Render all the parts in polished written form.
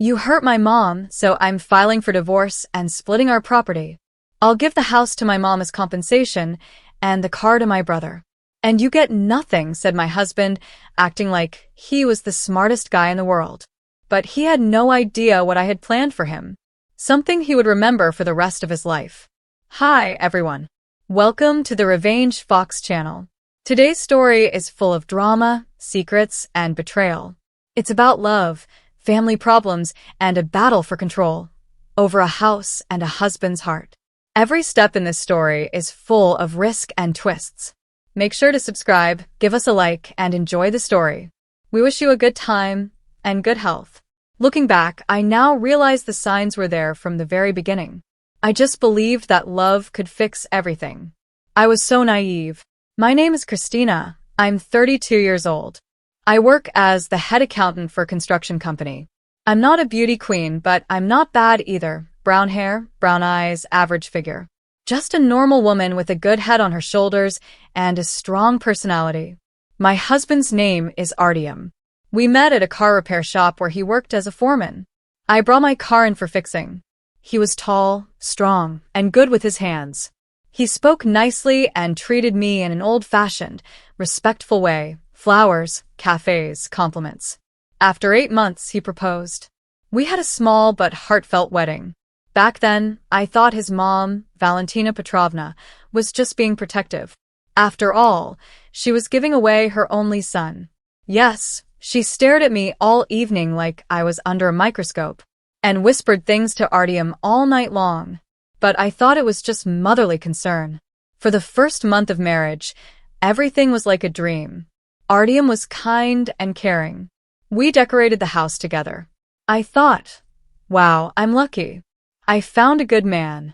You hurt my mom, so I'm filing for divorce and splitting our property. I'll give the house to my mom as compensation and the car to my brother. And you get nothing, said my husband, acting like he was the smartest guy in the world. But he had no idea what I had planned for him. Something he would remember for the rest of his life. Hi, everyone. Welcome to the Revenge Fox channel. Today's story is full of drama, secrets, and betrayal. It's about love, family problems, and a battle for control over a house and a husband's heart. Every step in this story is full of risk and twists. Make sure to subscribe, give us a like, and enjoy the story. We wish you a good time and good health. Looking back, I now realize the signs were there from the very beginning. I just believed that love could fix everything. I was so naive. My name is Kristina. I'm 32 years old. I work as the head accountant for a construction company. I'm not a beauty queen, but I'm not bad either. Brown hair, brown eyes, average figure. Just a normal woman with a good head on her shoulders and a strong personality. My husband's name is Artyom. We met at a car repair shop where he worked as a foreman. I brought my car in for fixing. He was tall, strong, and good with his hands. He spoke nicely and treated me in an old-fashioned, respectful way. Flowers, cafes, compliments. After 8 months, he proposed. We had a small but heartfelt wedding. Back then, I thought his mom, Valentina Petrovna, was just being protective. After all, she was giving away her only son. Yes, she stared at me all evening like I was under a microscope, and whispered things to Artyom all night long. But I thought it was just motherly concern. For the first month of marriage, everything was like a dream. Artyom was kind and caring. We decorated the house together. I thought, wow, I'm lucky. I found a good man.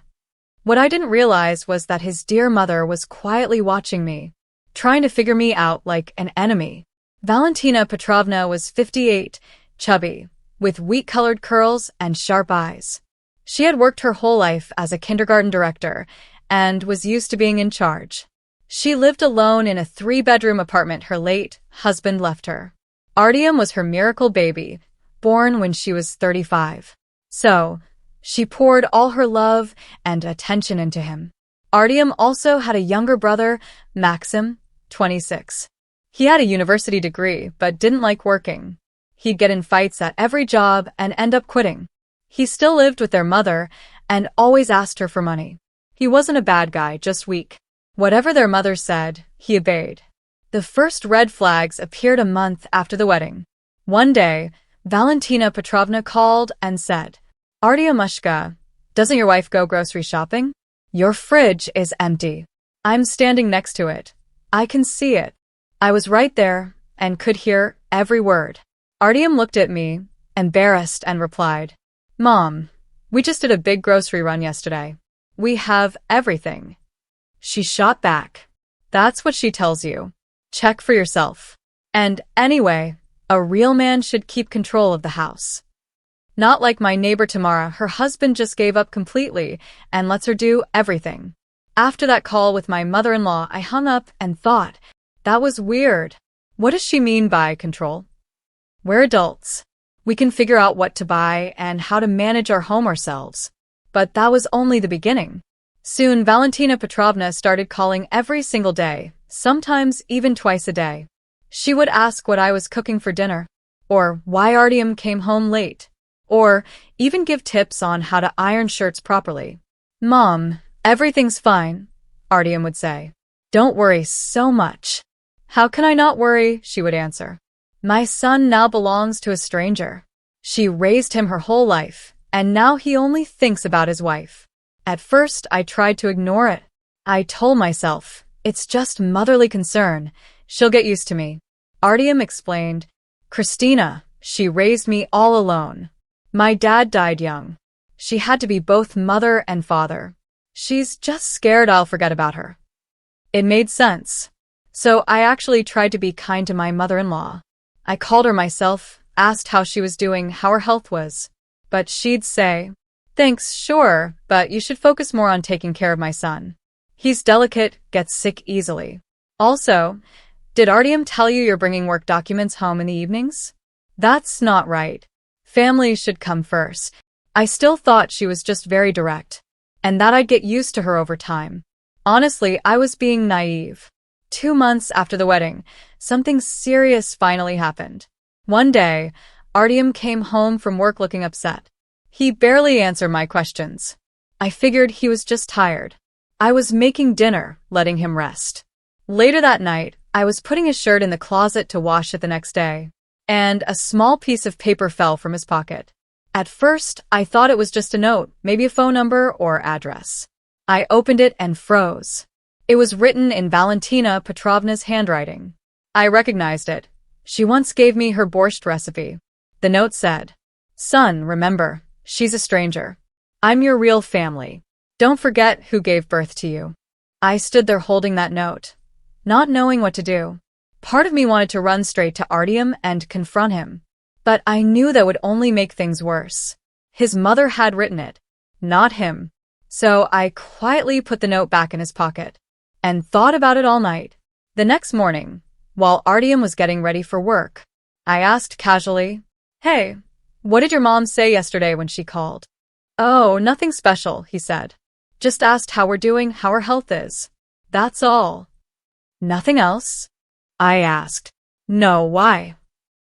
What I didn't realize was that his dear mother was quietly watching me, trying to figure me out like an enemy. Valentina Petrovna was 58, chubby, with wheat-colored curls and sharp eyes. She had worked her whole life as a kindergarten director and was used to being in charge. She lived alone in a 3-bedroom apartment her late husband left her. Artyom was her miracle baby, born when she was 35. So, she poured all her love and attention into him. Artyom also had a younger brother, Maxim, 26. He had a university degree but didn't like working. He'd get in fights at every job and end up quitting. He still lived with their mother and always asked her for money. He wasn't a bad guy, just weak. Whatever their mother said, he obeyed. The first red flags appeared a month after the wedding. One day, Valentina Petrovna called and said, Artyomushka, doesn't your wife go grocery shopping? Your fridge is empty. I'm standing next to it. I can see it. I was right there and could hear every word. Artyom looked at me, embarrassed, and replied, Mom, we just did a big grocery run yesterday. We have everything. She shot back. That's what she tells you. Check for yourself. And anyway, a real man should keep control of the house. Not like my neighbor Tamara, her husband just gave up completely and lets her do everything. After that call with my mother-in-law, I hung up and thought, that was weird. What does she mean by control? We're adults. We can figure out what to buy and how to manage our home ourselves. But that was only the beginning. Soon, Valentina Petrovna started calling every single day, sometimes even twice a day. She would ask what I was cooking for dinner, or why Artyom came home late, or even give tips on how to iron shirts properly. Mom, everything's fine, Artyom would say. Don't worry so much. How can I not worry? She would answer. My son now belongs to a stranger. She raised him her whole life, and now he only thinks about his wife. At first, I tried to ignore it. I told myself, it's just motherly concern. She'll get used to me. Artyom explained, Kristina, she raised me all alone. My dad died young. She had to be both mother and father. She's just scared I'll forget about her. It made sense. So I actually tried to be kind to my mother-in-law. I called her myself, asked how she was doing, how her health was. But she'd say, thanks, sure, but you should focus more on taking care of my son. He's delicate, gets sick easily. Also, did Artyom tell you you're bringing work documents home in the evenings? That's not right. Family should come first. I still thought she was just very direct, and that I'd get used to her over time. Honestly, I was being naive. 2 months after the wedding, something serious finally happened. One day, Artyom came home from work looking upset. He barely answered my questions. I figured he was just tired. I was making dinner, letting him rest. Later that night, I was putting his shirt in the closet to wash it the next day, and a small piece of paper fell from his pocket. At first, I thought it was just a note, maybe a phone number or address. I opened it and froze. It was written in Valentina Petrovna's handwriting. I recognized it. She once gave me her borscht recipe. The note said, "Son, remember, she's a stranger. I'm your real family. Don't forget who gave birth to you." I stood there holding that note, not knowing what to do. Part of me wanted to run straight to Artyom and confront him, but I knew that would only make things worse. His mother had written it, not him. So I quietly put the note back in his pocket and thought about it all night. The next morning, while Artyom was getting ready for work, I asked casually, "Hey, what did your mom say yesterday when she called?" "Oh, nothing special," he said. "Just asked how we're doing, how our health is. That's all." "Nothing else?" I asked. "No, why?"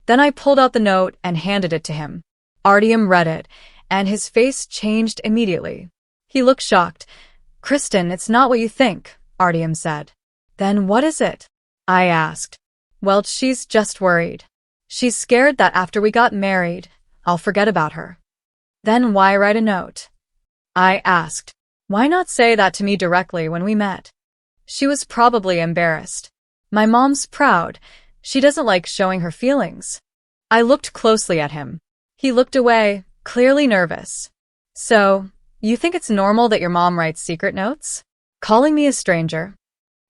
Then I pulled out the note and handed it to him. Artyom read it, and his face changed immediately. He looked shocked. "Kristin, it's not what you think," Artyom said. "Then what is it?" I asked. "Well, she's just worried. She's scared that after we got married, I'll forget about her." "Then why write a note?" I asked. "Why not say that to me directly when we met?" She was probably embarrassed. My mom's proud. She doesn't like showing her feelings. I looked closely at him. He looked away, clearly nervous. "So, you think it's normal that your mom writes secret notes? Calling me a stranger?"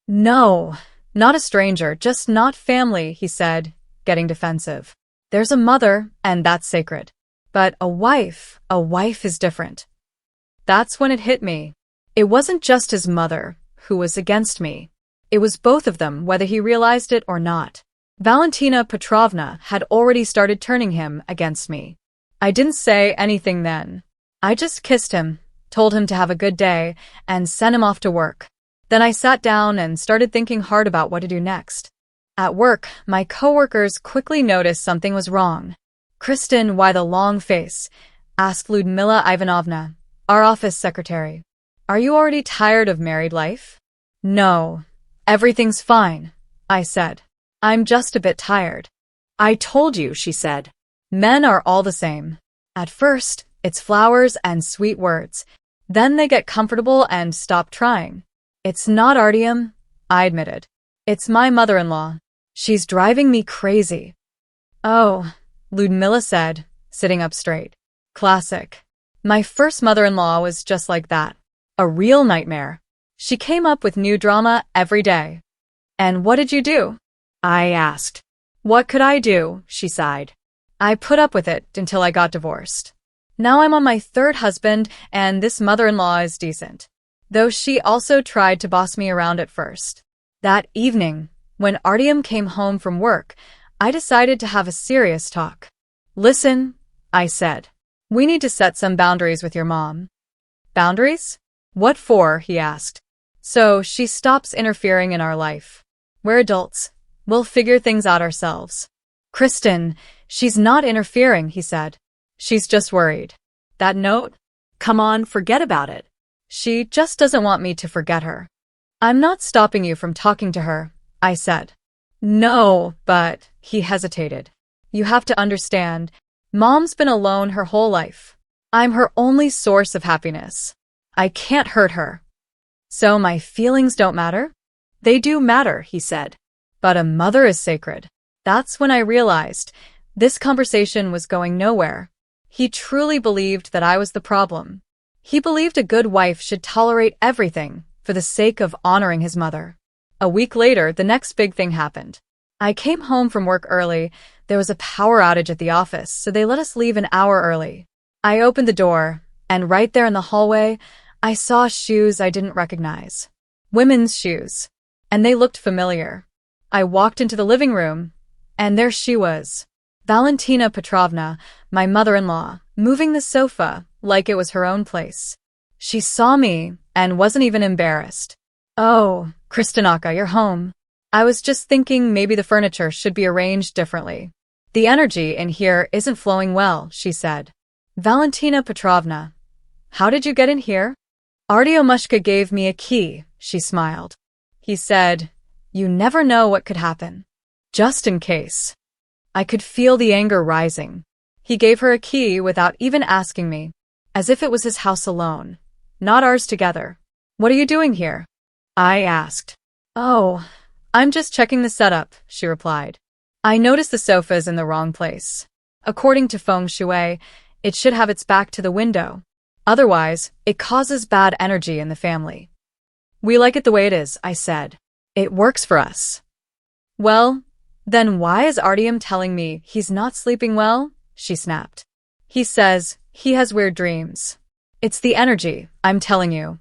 "No, not a stranger, just not family," he said, getting defensive. "There's a mother, and that's sacred. But a wife is different." That's when it hit me. It wasn't just his mother who was against me. It was both of them, whether he realized it or not. Valentina Petrovna had already started turning him against me. I didn't say anything then. I just kissed him, told him to have a good day, and sent him off to work. Then I sat down and started thinking hard about what to do next. At work, my coworkers quickly noticed something was wrong. "Kristin, why the long face?" asked Lyudmila Ivanovna, our office secretary. "Are you already tired of married life?" "No, everything's fine," I said. "I'm just a bit tired." "I told you," she said. "Men are all the same. At first, it's flowers and sweet words. Then they get comfortable and stop trying." "It's not Artyom," I admitted. "It's my mother-in-law. She's driving me crazy." "Oh," Lyudmila said, sitting up straight. "Classic. My first mother-in-law was just like that. A real nightmare. She came up with new drama every day." "And what did you do?" I asked. "What could I do?" she sighed. "I put up with it until I got divorced. Now I'm on my third husband, and this mother-in-law is decent. Though she also tried to boss me around at first." That evening, when Artyom came home from work, I decided to have a serious talk. "Listen," I said. "We need to set some boundaries with your mom." "Boundaries? What for?" he asked. "So she stops interfering in our life. We're adults. We'll figure things out ourselves." "Kristin, she's not interfering," he said. "She's just worried." "That note? Come on, forget about it." "She just doesn't want me to forget her." "I'm not stopping you from talking to her," I said. "No, but," he hesitated. "You have to understand, Mom's been alone her whole life. I'm her only source of happiness. I can't hurt her." "So my feelings don't matter?" "They do matter," he said. "But a mother is sacred." That's when I realized this conversation was going nowhere. He truly believed that I was the problem. He believed a good wife should tolerate everything for the sake of honoring his mother. A week later, the next big thing happened. I came home from work early. There was a power outage at the office, so they let us leave an hour early. I opened the door, and right there in the hallway, I saw shoes I didn't recognize. Women's shoes. And they looked familiar. I walked into the living room, and there she was. Valentina Petrovna, my mother-in-law, moving the sofa like it was her own place. She saw me and wasn't even embarrassed. Oh, Kristina, you're home. I was just thinking maybe the furniture should be arranged differently. The energy in here isn't flowing well, she said. Valentina Petrovna, how did you get in here? Artyomushka gave me a key, she smiled. He said, you never know what could happen. Just in case. I could feel the anger rising. He gave her a key without even asking me, as if it was his house alone, not ours together. What are you doing here? I asked. Oh, I'm just checking the setup, she replied. I noticed the sofa is in the wrong place. According to feng shui, it should have its back to the window. Otherwise, it causes bad energy in the family. We like it the way it is, I said. It works for us. Well, then why is Artyom telling me he's not sleeping well? She snapped. He says he has weird dreams. It's the energy, I'm telling you.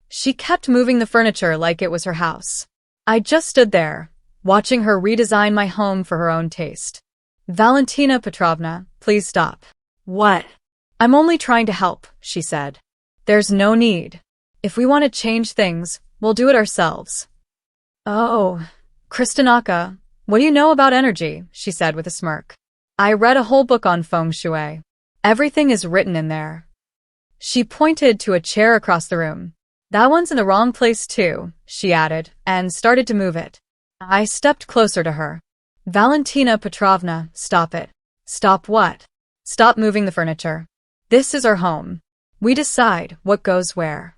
She kept moving the furniture like it was her house. I just stood there, watching her redesign my home for her own taste. Valentina Petrovna, please stop. What? I'm only trying to help, she said. There's no need. If we want to change things, we'll do it ourselves. Oh, Kristina, what do you know about energy? She said with a smirk. I read a whole book on feng shui. Everything is written in there. She pointed to a chair across the room. That one's in the wrong place too, she added, and started to move it. I stepped closer to her. Valentina Petrovna, stop it. Stop what? Stop moving the furniture. This is our home. We decide what goes where.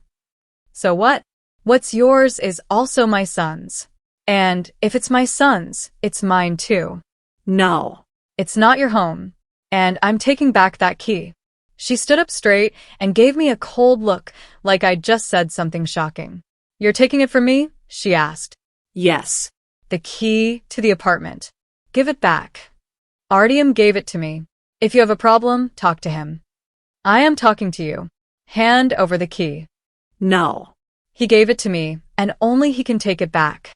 So what? What's yours is also my son's. And if it's my son's, it's mine too. No. It's not your home. And I'm taking back that key. She stood up straight and gave me a cold look like I'd just said something shocking. You're taking it from me? She asked. Yes. The key to the apartment. Give it back. Artyom gave it to me. If you have a problem, talk to him. I am talking to you. Hand over the key. No. He gave it to me, and only he can take it back.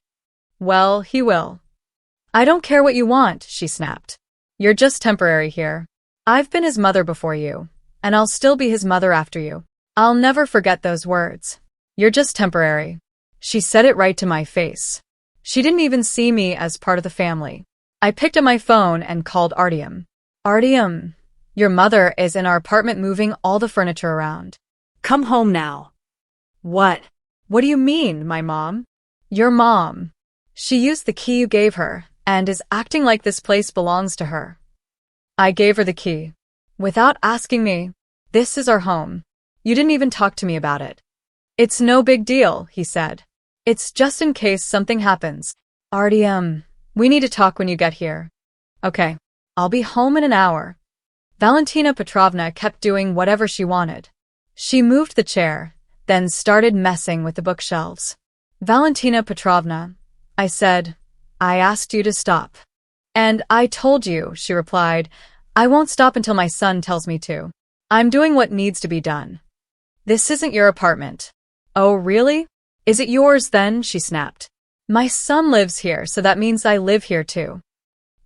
Well, he will. I don't care what you want, she snapped. You're just temporary here. I've been his mother before you, and I'll still be his mother after you. I'll never forget those words. You're just temporary. She said it right to my face. She didn't even see me as part of the family. I picked up my phone and called Artyom. Artyom, your mother is in our apartment moving all the furniture around. Come home now. What? What do you mean, my mom? Your mom. She used the key you gave her and is acting like this place belongs to her. I gave her the key. Without asking me. This is our home. You didn't even talk to me about it. It's no big deal, he said. It's just in case something happens. Artyom, we need to talk when you get here. Okay, I'll be home in an hour. Valentina Petrovna kept doing whatever she wanted. She moved the chair, then started messing with the bookshelves. Valentina Petrovna, I said, I asked you to stop. And I told you, she replied, I won't stop until my son tells me to. I'm doing what needs to be done. This isn't your apartment. Oh, really? Is it yours then? She snapped. My son lives here, so that means I live here too.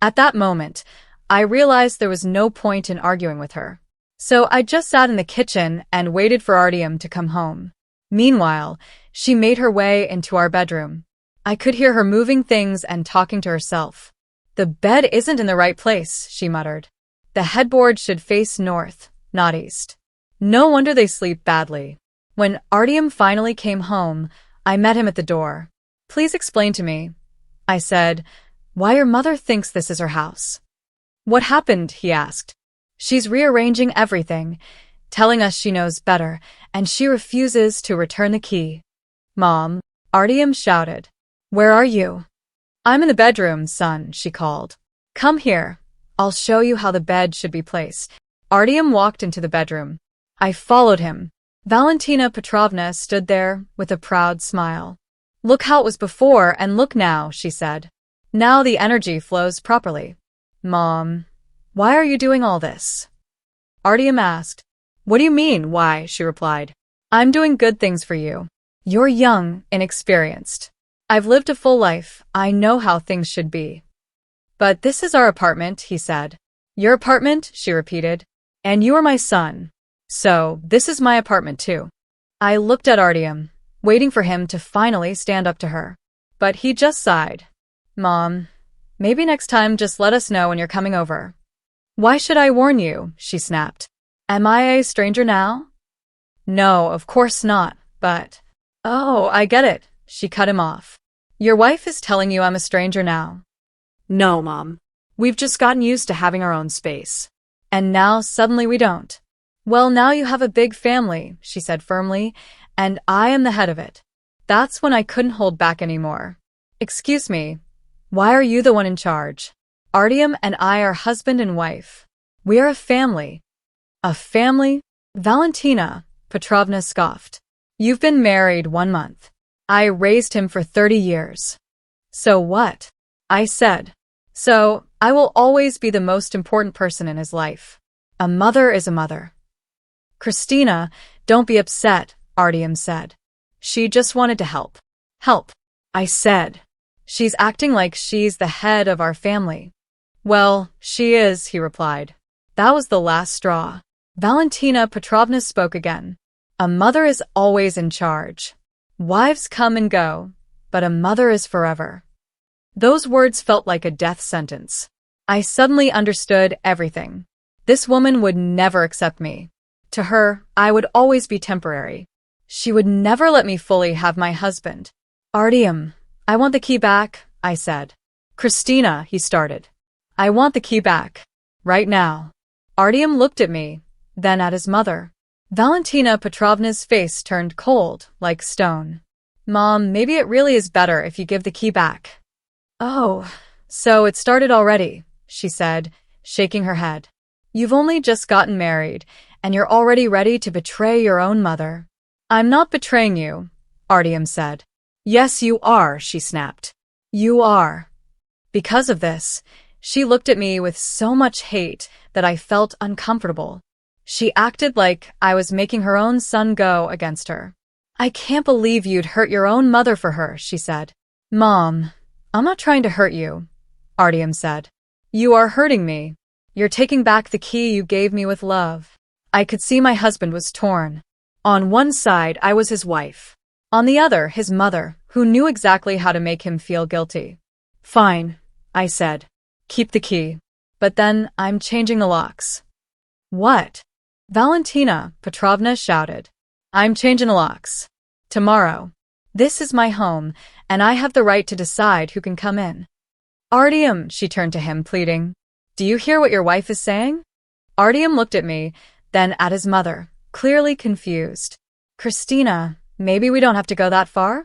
At that moment, I realized there was no point in arguing with her. So I just sat in the kitchen and waited for Artyom to come home. Meanwhile, she made her way into our bedroom. I could hear her moving things and talking to herself. The bed isn't in the right place, she muttered. The headboard should face north, not east. No wonder they sleep badly. When Artyom finally came home, I met him at the door. Please explain to me, I said, why your mother thinks this is her house. What happened? He asked. She's rearranging everything, telling us she knows better, and she refuses to return the key. Mom, Artyom shouted. Where are you? I'm in the bedroom, son, she called. Come here. I'll show you how the bed should be placed. Artyom walked into the bedroom. I followed him. Valentina Petrovna stood there with a proud smile. Look how it was before and look now, she said. Now the energy flows properly. Mom, why are you doing all this? Artyom asked. What do you mean, why? She replied. I'm doing good things for you. You're young, inexperienced. I've lived a full life. I know how things should be. But this is our apartment, he said. Your apartment, she repeated. And you are my son. So, this is my apartment too. I looked at Artyom, waiting for him to finally stand up to her. But he just sighed. Mom, maybe next time just let us know when you're coming over. Why should I warn you? She snapped. Am I a stranger now? No, of course not, but… Oh, I get it. She cut him off. Your wife is telling you I'm a stranger now. No, Mom. We've just gotten used to having our own space. And now suddenly we don't. Well, now you have a big family, she said firmly, and I am the head of it. That's when I couldn't hold back anymore. Excuse me, why are you the one in charge? Artyom and I are husband and wife. We are a family. A family? Valentina Petrovna scoffed. You've been married 1 month. I raised him for 30 years. So what? I said. So, I will always be the most important person in his life. A mother is a mother. Kristina, don't be upset, Artyom said. She just wanted to help. Help, I said. She's acting like she's the head of our family. Well, she is, he replied. That was the last straw. Valentina Petrovna spoke again. A mother is always in charge. Wives come and go, but a mother is forever. Those words felt like a death sentence. I suddenly understood everything. This woman would never accept me. To her, I would always be temporary. She would never let me fully have my husband. Artyom, I want the key back, I said. Kristina, he started. I want the key back. Right now. Artyom looked at me, then at his mother. Valentina Petrovna's face turned cold, like stone. Mom, maybe it really is better if you give the key back. Oh, so it started already, she said, shaking her head. You've only just gotten married, and you're already ready to betray your own mother. I'm not betraying you, Artyom said. Yes, you are, she snapped. You are. Because of this, she looked at me with so much hate that I felt uncomfortable. She acted like I was making her own son go against her. I can't believe you'd hurt your own mother for her, she said. Mom, I'm not trying to hurt you, Artyom said. You are hurting me. You're taking back the key you gave me with love. I could see my husband was torn. On one side, I was his wife. On the other, his mother, who knew exactly how to make him feel guilty. Fine, I said. Keep the key. But then I'm changing the locks. What? Valentina Petrovna shouted. I'm changing the locks. Tomorrow. This is my home, and I have the right to decide who can come in. Artyom, she turned to him, pleading. Do you hear what your wife is saying? Artyom looked at me, then at his mother, clearly confused. Kristina, maybe we don't have to go that far?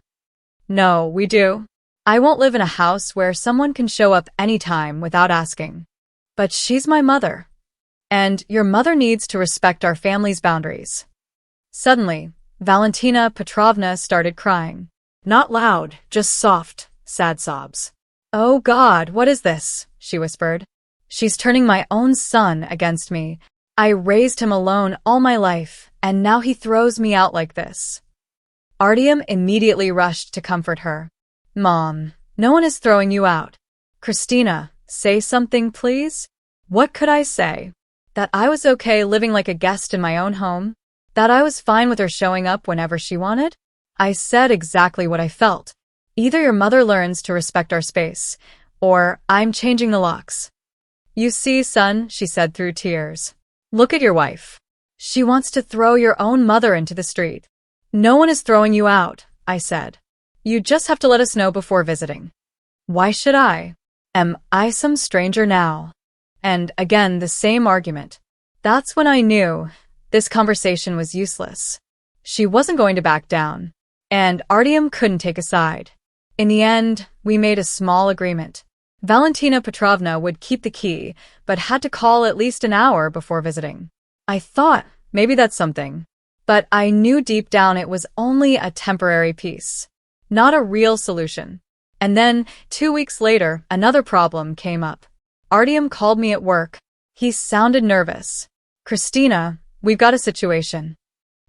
No, we do. I won't live in a house where someone can show up anytime without asking. But she's my mother. And your mother needs to respect our family's boundaries. Suddenly, Valentina Petrovna started crying. Not loud, just soft, sad sobs. Oh God, what is this? She whispered. She's turning my own son against me. I raised him alone all my life, and now he throws me out like this. Artyom immediately rushed to comfort her. Mom, no one is throwing you out. Kristina, say something, please? What could I say? That I was okay living like a guest in my own home? That I was fine with her showing up whenever she wanted? I said exactly what I felt. Either your mother learns to respect our space, or I'm changing the locks. You see, son, she said through tears. Look at your wife. She wants to throw your own mother into the street. No one is throwing you out, I said. You just have to let us know before visiting. Why should I? Am I some stranger now? And again, the same argument. That's when I knew this conversation was useless. She wasn't going to back down, and Artyom couldn't take a side. In the end, we made a small agreement. Valentina Petrovna would keep the key, but had to call at least an hour before visiting. I thought, maybe that's something. But I knew deep down it was only a temporary piece, not a real solution. And then, 2 weeks later, another problem came up. Artyom called me at work. He sounded nervous. Kristina, we've got a situation.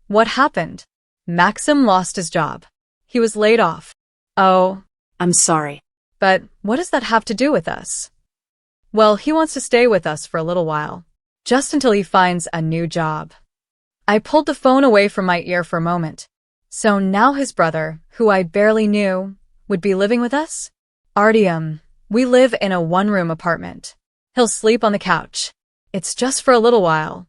What happened? Maxim lost his job. He was laid off. Oh, I'm sorry. But what does that have to do with us? Well, he wants to stay with us for a little while. Just until he finds a new job. I pulled the phone away from my ear for a moment. So now his brother, who I barely knew, would be living with us? Artyom, we live in a one-room apartment. He'll sleep on the couch. It's just for a little while.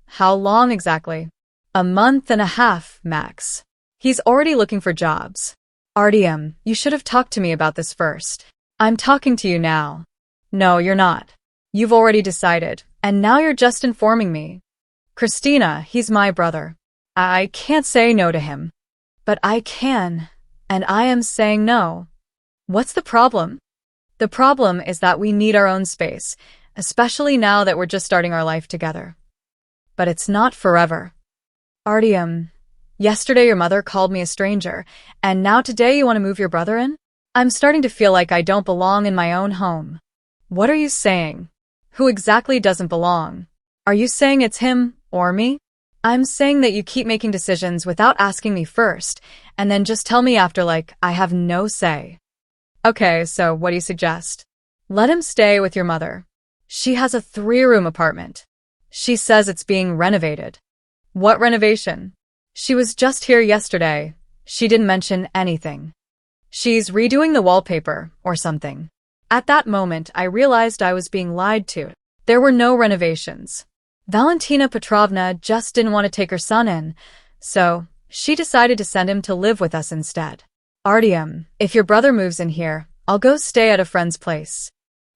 How long exactly? A month and a half, max. He's already looking for jobs. Artyom, you should have talked to me about this first. I'm talking to you now. No, you're not. You've already decided, and now you're just informing me. Kristina, he's my brother. I can't say no to him. But I can, and I am saying no. What's the problem? The problem is that we need our own space, especially now that we're just starting our life together. But it's not forever. Artyom, yesterday your mother called me a stranger, and now today you want to move your brother in? I'm starting to feel like I don't belong in my own home. What are you saying? Who exactly doesn't belong? Are you saying it's him or me? I'm saying that you keep making decisions without asking me first, and then just tell me after like I have no say. Okay, so what do you suggest? Let him stay with your mother. She has a 3-room apartment. She says it's being renovated. What renovation? She was just here yesterday. She didn't mention anything. She's redoing the wallpaper or something. At that moment, I realized I was being lied to. There were no renovations. Valentina Petrovna just didn't want to take her son in, so she decided to send him to live with us instead. Artyom, if your brother moves in here, I'll go stay at a friend's place.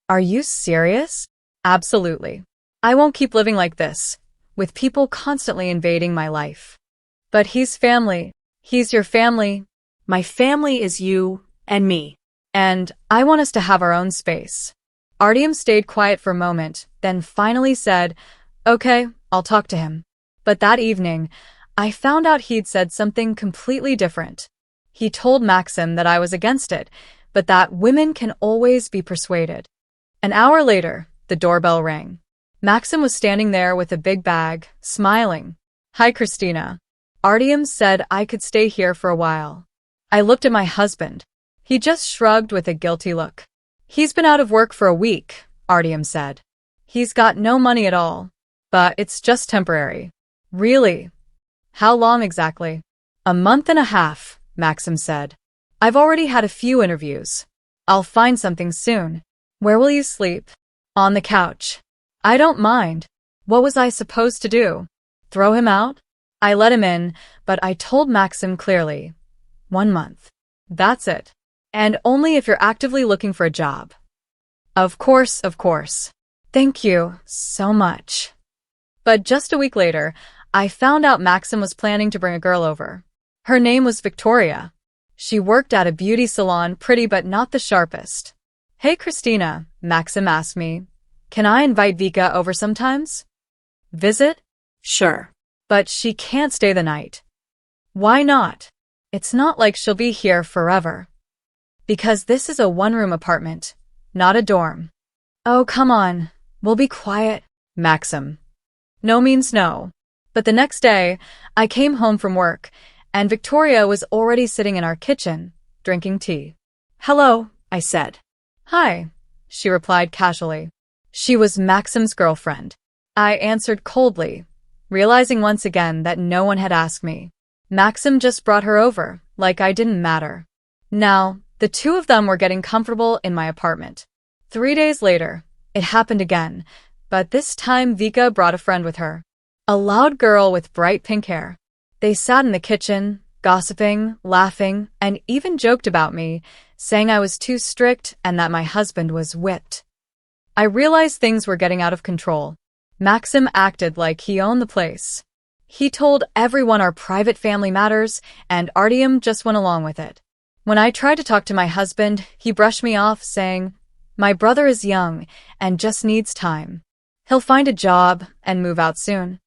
Are you serious? Absolutely. I won't keep living like this, with people constantly invading my life. But he's family. He's your family. My family is you and me. And I want us to have our own space. Artyom stayed quiet for a moment, then finally said, Okay, I'll talk to him. But that evening, I found out he'd said something completely different. He told Maxim that I was against it, but that women can always be persuaded. An hour later, the doorbell rang. Maxim was standing there with a big bag, smiling. Hi, Kristina. Artyom said I could stay here for a while. I looked at my husband. He just shrugged with a guilty look. He's been out of work for a week, Artyom said. He's got no money at all. But it's just temporary. Really? How long exactly? A month and a half, Maxim said. I've already had a few interviews. I'll find something soon. Where will you sleep? On the couch. I don't mind. What was I supposed to do? Throw him out? I let him in, but I told Maxim clearly. 1 month. That's it. And only if you're actively looking for a job. Of course, of course. Thank you so much. But just a week later, I found out Maxim was planning to bring a girl over. Her name was Victoria. She worked at a beauty salon, pretty but not the sharpest. Hey, Kristina, Maxim asked me. Can I invite Vika over sometimes? Visit? Sure. But she can't stay the night. Why not? It's not like she'll be here forever. Because this is a 1-room apartment, not a dorm. Oh, come on. We'll be quiet, Maxim. No means no. But the next day, I came home from work, and Victoria was already sitting in our kitchen, drinking tea. Hello, I said. Hi, she replied casually. She was Maxim's girlfriend. I answered coldly, realizing once again that no one had asked me. Maxim just brought her over, like I didn't matter. Now, the two of them were getting comfortable in my apartment. 3 days later, it happened again, but this time Vika brought a friend with her. A loud girl with bright pink hair. They sat in the kitchen, gossiping, laughing, and even joked about me, saying I was too strict and that my husband was whipped. I realized things were getting out of control. Maxim acted like he owned the place. He told everyone our private family matters, and Artyom just went along with it. When I tried to talk to my husband, he brushed me off, saying, My brother is young and just needs time. He'll find a job and move out soon.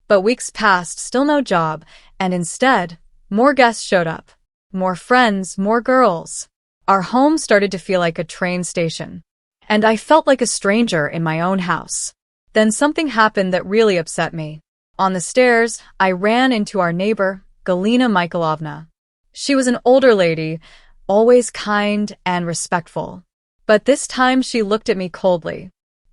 But weeks passed, still no job, and instead, more guests showed up. More friends, more girls. Our home started to feel like a train station. And I felt like a stranger in my own house. Then something happened that really upset me. On the stairs, I ran into our neighbor, Galina Mikhailovna. She was an older lady, always kind and respectful. But this time she looked at me coldly.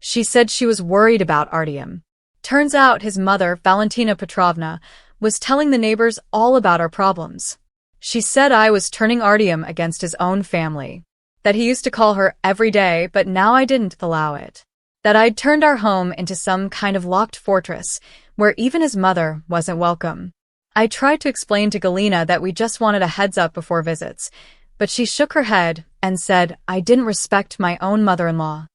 She said she was worried about Artyom. Turns out his mother, Valentina Petrovna, was telling the neighbors all about our problems. She said I was turning Artyom against his own family. That he used to call her every day, but now I didn't allow it. That I'd turned our home into some kind of locked fortress, where even his mother wasn't welcome. I tried to explain to Galina that we just wanted a heads up before visits, but she shook her head and said I didn't respect my own mother-in-law.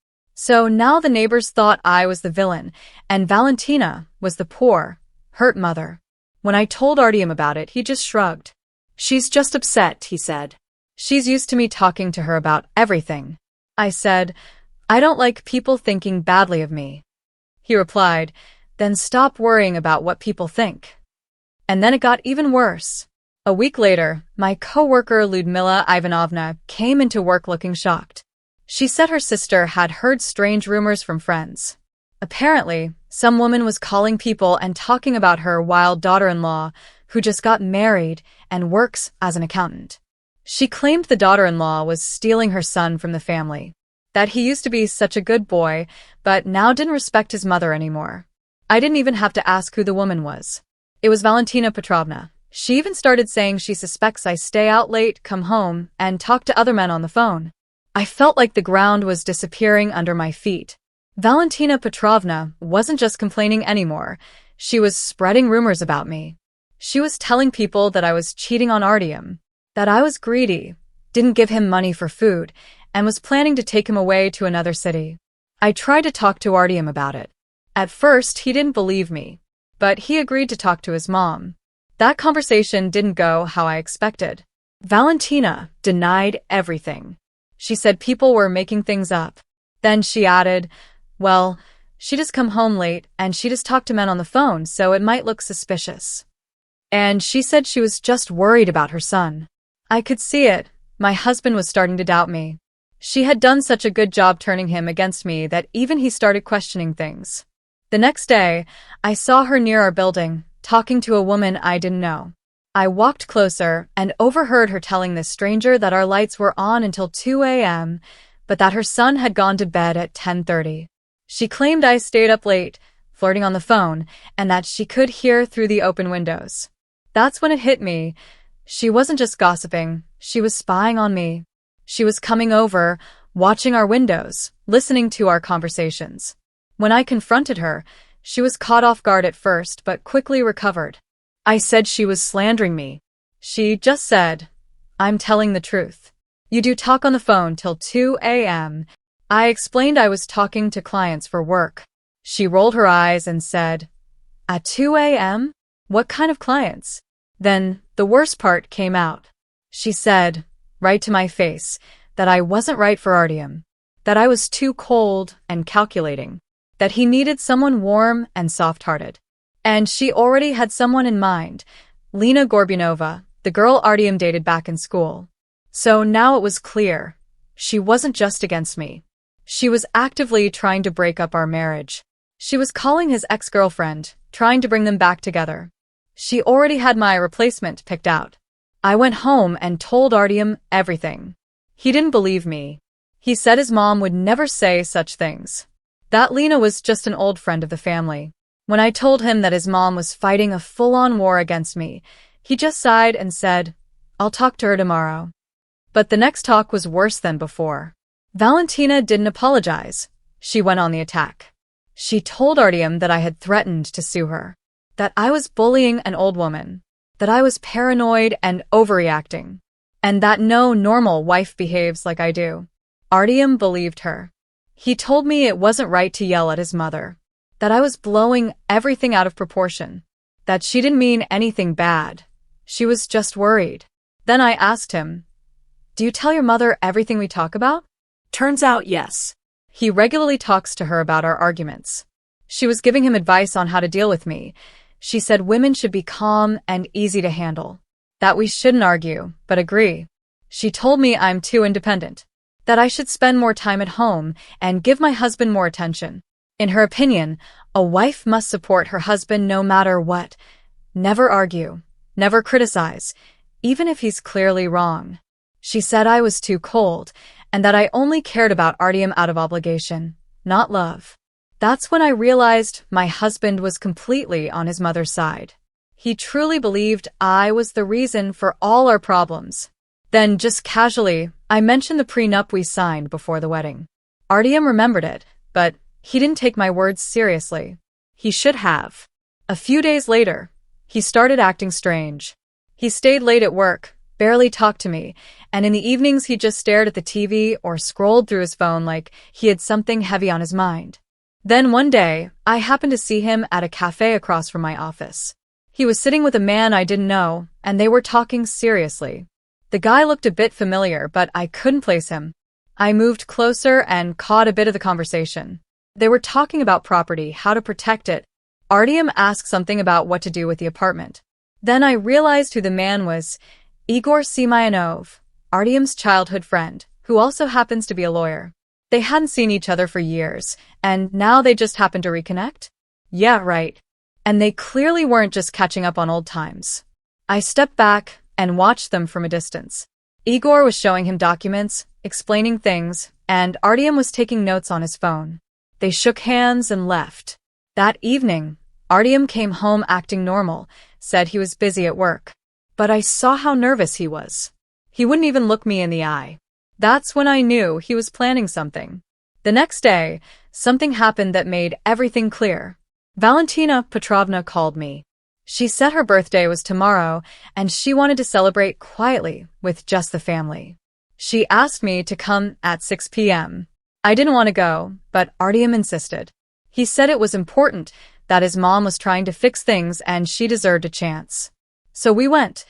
So now the neighbors thought I was the villain, and Valentina was the poor, hurt mother. When I told Artyom about it, he just shrugged. She's just upset, he said. She's used to me talking to her about everything. I said, I don't like people thinking badly of me. He replied, then stop worrying about what people think. And then it got even worse. A week later, my co-worker Ludmila Ivanovna came into work looking shocked. She said her sister had heard strange rumors from friends. Apparently, some woman was calling people and talking about her wild daughter-in-law, who just got married and works as an accountant. She claimed the daughter-in-law was stealing her son from the family, that he used to be such a good boy, but now didn't respect his mother anymore. I didn't even have to ask who the woman was. It was Valentina Petrovna. She even started saying she suspects I stay out late, come home, and talk to other men on the phone. I felt like the ground was disappearing under my feet. Valentina Petrovna wasn't just complaining anymore. She was spreading rumors about me. She was telling people that I was cheating on Artyom, that I was greedy, didn't give him money for food, and was planning to take him away to another city. I tried to talk to Artyom about it. At first, he didn't believe me, but he agreed to talk to his mom. That conversation didn't go how I expected. Valentina denied everything. She said people were making things up. Then she added, well, she just come home late and she just talked to men on the phone, so it might look suspicious. And she said she was just worried about her son. I could see it. My husband was starting to doubt me. She had done such a good job turning him against me that even he started questioning things. The next day, I saw her near our building, talking to a woman I didn't know. I walked closer and overheard her telling this stranger that our lights were on until 2 a.m., but that her son had gone to bed at 10:30. She claimed I stayed up late, flirting on the phone, and that she could hear through the open windows. That's when it hit me. She wasn't just gossiping, she was spying on me. She was coming over, watching our windows, listening to our conversations. When I confronted her, she was caught off guard at first, but quickly recovered. I said she was slandering me. She just said, I'm telling the truth. You do talk on the phone till 2 a.m. I explained I was talking to clients for work. She rolled her eyes and said, at 2 a.m.? What kind of clients? Then the worst part came out. She said, right to my face, that I wasn't right for Artyom, that I was too cold and calculating, that he needed someone warm and soft-hearted. And she already had someone in mind, Lena Gorbunova, the girl Artyom dated back in school. So now it was clear. She wasn't just against me. She was actively trying to break up our marriage. She was calling his ex-girlfriend, trying to bring them back together. She already had my replacement picked out. I went home and told Artyom everything. He didn't believe me. He said his mom would never say such things. That Lena was just an old friend of the family. When I told him that his mom was fighting a full-on war against me, he just sighed and said, I'll talk to her tomorrow. But the next talk was worse than before. Valentina didn't apologize. She went on the attack. She told Artyom that I had threatened to sue her, that I was bullying an old woman, that I was paranoid and overreacting, and that no normal wife behaves like I do. Artyom believed her. He told me it wasn't right to yell at his mother, that I was blowing everything out of proportion, that she didn't mean anything bad. She was just worried. Then I asked him, do you tell your mother everything we talk about? Turns out yes. He regularly talks to her about our arguments. She was giving him advice on how to deal with me. She said women should be calm and easy to handle, that we shouldn't argue, but agree. She told me I'm too independent, that I should spend more time at home and give my husband more attention. In her opinion, a wife must support her husband no matter what. Never argue, never criticize, even if he's clearly wrong. She said I was too cold and that I only cared about Artyom out of obligation, not love. That's when I realized my husband was completely on his mother's side. He truly believed I was the reason for all our problems. Then, just casually, I mentioned the prenup we signed before the wedding. Artyom remembered it, but he didn't take my words seriously. He should have. A few days later, he started acting strange. He stayed late at work, barely talked to me, and in the evenings he just stared at the TV or scrolled through his phone like he had something heavy on his mind. Then one day, I happened to see him at a cafe across from my office. He was sitting with a man I didn't know, and they were talking seriously. The guy looked a bit familiar, but I couldn't place him. I moved closer and caught a bit of the conversation. They were talking about property, how to protect it. Artyom asked something about what to do with the apartment. Then I realized who the man was. Igor Semyonov, Artyom's childhood friend, who also happens to be a lawyer. They hadn't seen each other for years, and now they just happened to reconnect? Yeah, right. And they clearly weren't just catching up on old times. I stepped back and watched them from a distance. Igor was showing him documents, explaining things, and Artyom was taking notes on his phone. They shook hands and left. That evening, Artyom came home acting normal, said he was busy at work. But I saw how nervous he was. He wouldn't even look me in the eye. That's when I knew he was planning something. The next day, something happened that made everything clear. Valentina Petrovna called me. She said her birthday was tomorrow, and she wanted to celebrate quietly with just the family. She asked me to come at 6 p.m. I didn't want to go, but Artyom insisted. He said it was important, that his mom was trying to fix things and she deserved a chance. So we went.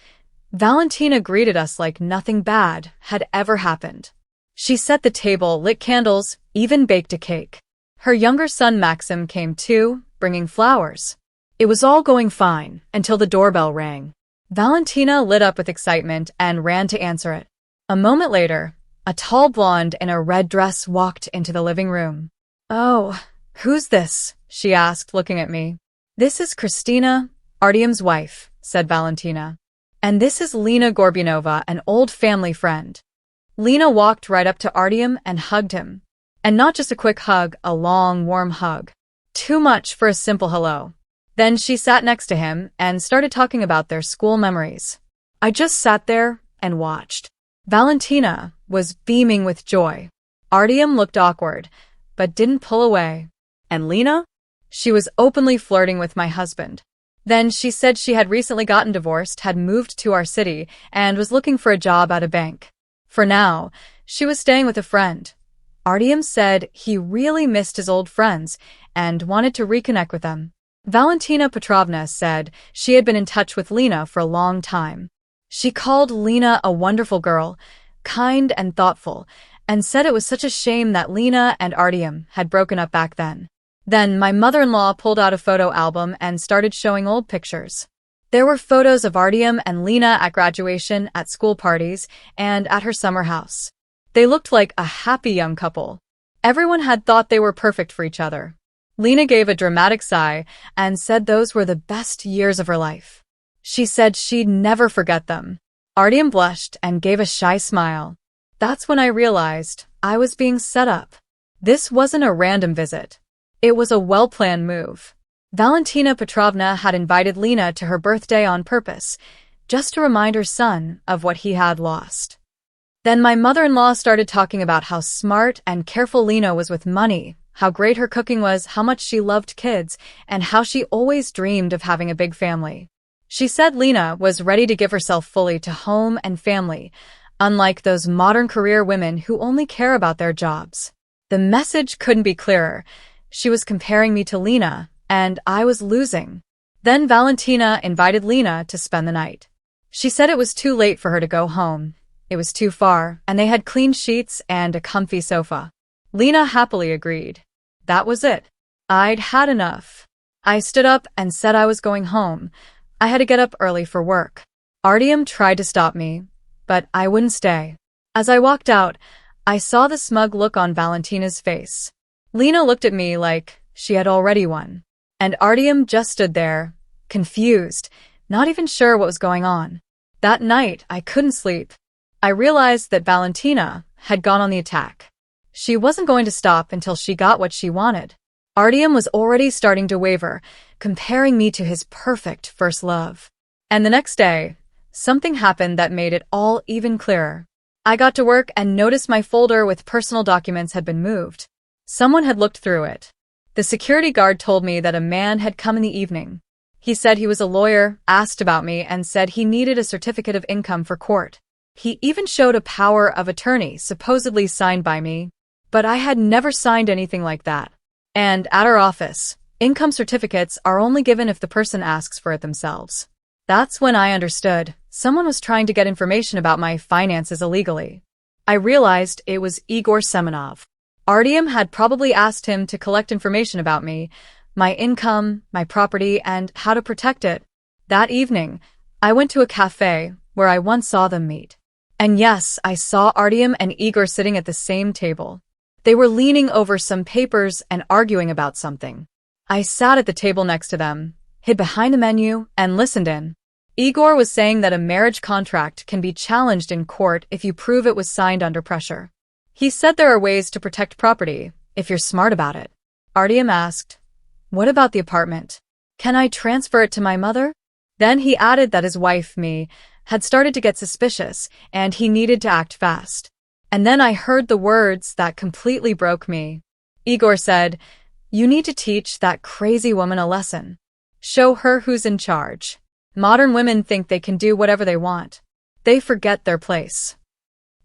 Valentina greeted us like nothing bad had ever happened. She set the table, lit candles, even baked a cake. Her younger son Maxim came too, bringing flowers. It was all going fine until the doorbell rang. Valentina lit up with excitement and ran to answer it. A moment later, a tall blonde in a red dress walked into the living room. "Oh, who's this?" she asked, looking at me. "This is Kristina, Artyom's wife," said Valentina. "And this is Lena Gorbunova, an old family friend." Lena walked right up to Artyom and hugged him. And not just a quick hug, a long, warm hug. Too much for a simple hello. Then she sat next to him and started talking about their school memories. I just sat there and watched. Valentina was beaming with joy. Artyom looked awkward, but didn't pull away. And Lena? She was openly flirting with my husband. Then she said she had recently gotten divorced, had moved to our city, and was looking for a job at a bank. For now, she was staying with a friend. Artyom said he really missed his old friends and wanted to reconnect with them. Valentina Petrovna said she had been in touch with Lena for a long time. She called Lena a wonderful girl, kind and thoughtful, and said it was such a shame that Lena and Artyom had broken up back then. Then my mother-in-law pulled out a photo album and started showing old pictures. There were photos of Artyom and Lena at graduation, at school parties, and at her summer house. They looked like a happy young couple. Everyone had thought they were perfect for each other. Lena gave a dramatic sigh and said those were the best years of her life. She said she'd never forget them. Artyom blushed and gave a shy smile. That's when I realized I was being set up. This wasn't a random visit. It was a well-planned move. Valentina Petrovna had invited Lena to her birthday on purpose, just to remind her son of what he had lost. Then my mother-in-law started talking about how smart and careful Lena was with money, how great her cooking was, how much she loved kids, and how she always dreamed of having a big family. She said Lena was ready to give herself fully to home and family, unlike those modern career women who only care about their jobs. The message couldn't be clearer. She was comparing me to Lena, and I was losing. Then Valentina invited Lena to spend the night. She said it was too late for her to go home. It was too far, and they had clean sheets and a comfy sofa. Lena happily agreed. That was it. I'd had enough. I stood up and said I was going home. I had to get up early for work. Artyom tried to stop me, but I wouldn't stay. As I walked out, I saw the smug look on Valentina's face. Lena looked at me like she had already won. And Artyom just stood there, confused, not even sure what was going on. That night, I couldn't sleep. I realized that Valentina had gone on the attack. She wasn't going to stop until she got what she wanted. Artyom was already starting to waver, comparing me to his perfect first love. And the next day, something happened that made it all even clearer. I got to work and noticed my folder with personal documents had been moved. Someone had looked through it. The security guard told me that a man had come in the evening. He said he was a lawyer, asked about me, and said he needed a certificate of income for court. He even showed a power of attorney supposedly signed by me, but I had never signed anything like that. And at our office, income certificates are only given if the person asks for it themselves. That's when I understood someone was trying to get information about my finances illegally. I realized it was Igor Semenov. Artyom had probably asked him to collect information about me, my income, my property, and how to protect it. That evening, I went to a cafe where I once saw them meet. And yes, I saw Artyom and Igor sitting at the same table. They were leaning over some papers and arguing about something. I sat at the table next to them, hid behind the menu, and listened in. Igor was saying that a marriage contract can be challenged in court if you prove it was signed under pressure. He said there are ways to protect property, if you're smart about it. Artyom asked, "What about the apartment? Can I transfer it to my mother?" Then he added that his wife, me, had started to get suspicious, and he needed to act fast. And then I heard the words that completely broke me. Igor said, "You need to teach that crazy woman a lesson. Show her who's in charge. Modern women think they can do whatever they want. They forget their place."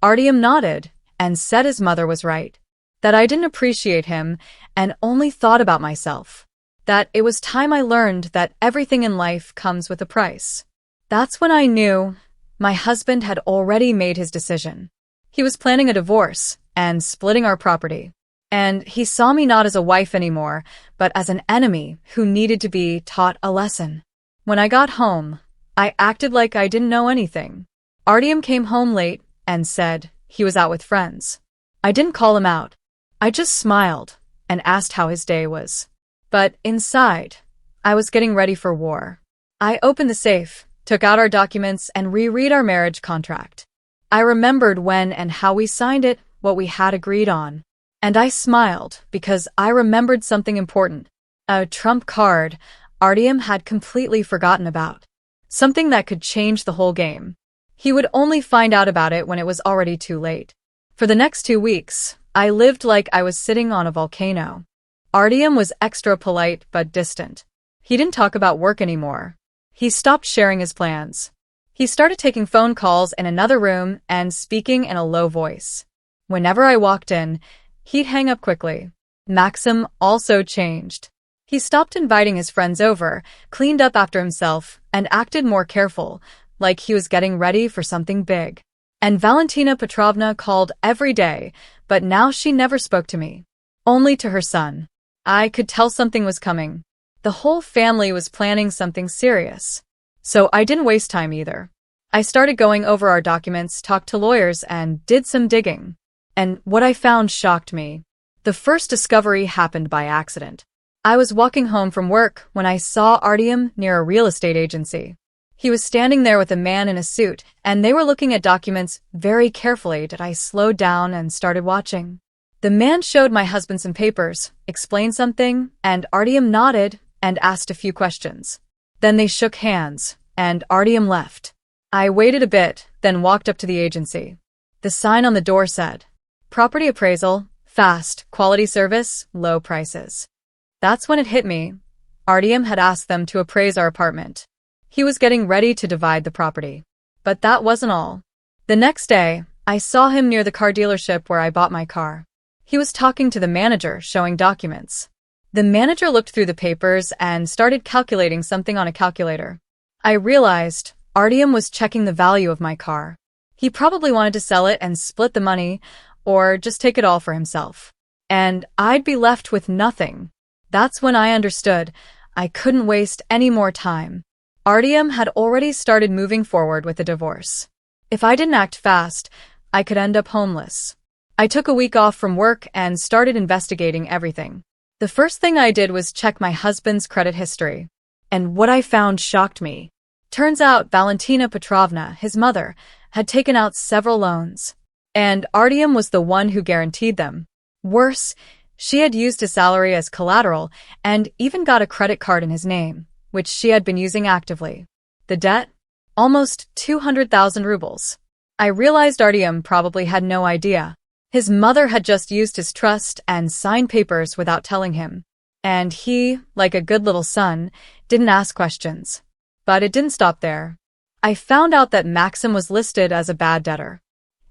Artyom nodded and said his mother was right, that I didn't appreciate him and only thought about myself, that it was time I learned that everything in life comes with a price. That's when I knew my husband had already made his decision. He was planning a divorce and splitting our property. And he saw me not as a wife anymore, but as an enemy who needed to be taught a lesson. When I got home, I acted like I didn't know anything. Artyom came home late and said he was out with friends. I didn't call him out. I just smiled and asked how his day was. But inside, I was getting ready for war. I opened the safe, took out our documents, and reread our marriage contract. I remembered when and how we signed it, what we had agreed on. And I smiled because I remembered something important. A trump card Artyom had completely forgotten about. Something that could change the whole game. He would only find out about it when it was already too late. For the next 2 weeks, I lived like I was sitting on a volcano. Artyom was extra polite but distant. He didn't talk about work anymore. He stopped sharing his plans. He started taking phone calls in another room and speaking in a low voice. Whenever I walked in, he'd hang up quickly. Maxim also changed. He stopped inviting his friends over, cleaned up after himself, and acted more careful, like he was getting ready for something big. And Valentina Petrovna called every day, but now she never spoke to me. Only to her son. I could tell something was coming. The whole family was planning something serious. So I didn't waste time either. I started going over our documents, talked to lawyers, and did some digging. And what I found shocked me. The first discovery happened by accident. I was walking home from work when I saw Artyom near a real estate agency. He was standing there with a man in a suit, and they were looking at documents very carefully. I slowed down and started watching. The man showed my husband some papers, explained something, and Artyom nodded and asked a few questions. Then they shook hands, and Artyom left. I waited a bit, then walked up to the agency. The sign on the door said, "Property appraisal, fast, quality service, low prices." That's when it hit me. Artyom had asked them to appraise our apartment. He was getting ready to divide the property. But that wasn't all. The next day, I saw him near the car dealership where I bought my car. He was talking to the manager, showing documents. The manager looked through the papers and started calculating something on a calculator. I realized Artyom was checking the value of my car. He probably wanted to sell it and split the money, or just take it all for himself. And I'd be left with nothing. That's when I understood I couldn't waste any more time. Artyom had already started moving forward with the divorce. If I didn't act fast, I could end up homeless. I took a week off from work and started investigating everything. The first thing I did was check my husband's credit history. And what I found shocked me. Turns out Valentina Petrovna, his mother, had taken out several loans. And Artyom was the one who guaranteed them. Worse, She had used his salary as collateral and even got a credit card in his name, which she had been using actively. The debt? Almost 200,000 rubles. I realized Artyom probably had no idea. His mother had just used his trust and signed papers without telling him. And he, like a good little son, didn't ask questions. But it didn't stop there. I found out that Maxim was listed as a bad debtor.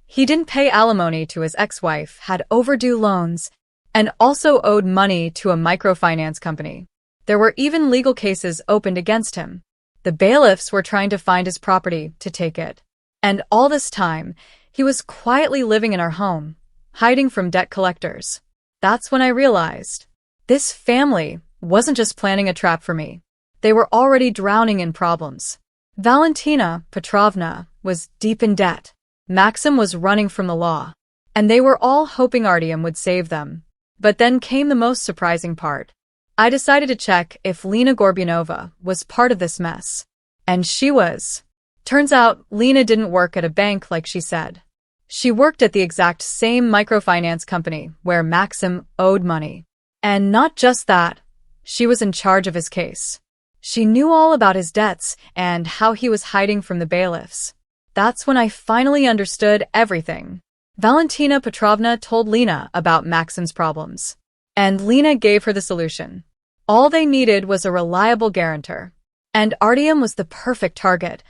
He didn't pay alimony to his ex-wife, had overdue loans, and also owed money to a microfinance company. There were even legal cases opened against him. The bailiffs were trying to find his property to take it. And all this time, he was quietly living in our home, hiding from debt collectors. That's when I realized this family wasn't just planning a trap for me. They were already drowning in problems. Valentina Petrovna was deep in debt. Maxim was running from the law. And they were all hoping Artyom would save them. But then came the most surprising part. I decided to check if Lena Gorbunova was part of this mess. And she was. Turns out, Lena didn't work at a bank like she said. She worked at the exact same microfinance company where Maxim owed money. And not just that, she was in charge of his case. She knew all about his debts and how he was hiding from the bailiffs. That's when I finally understood everything. Valentina Petrovna told Lena about Maxim's problems. And Lena gave her the solution. All they needed was a reliable guarantor. And Artyom was the perfect target.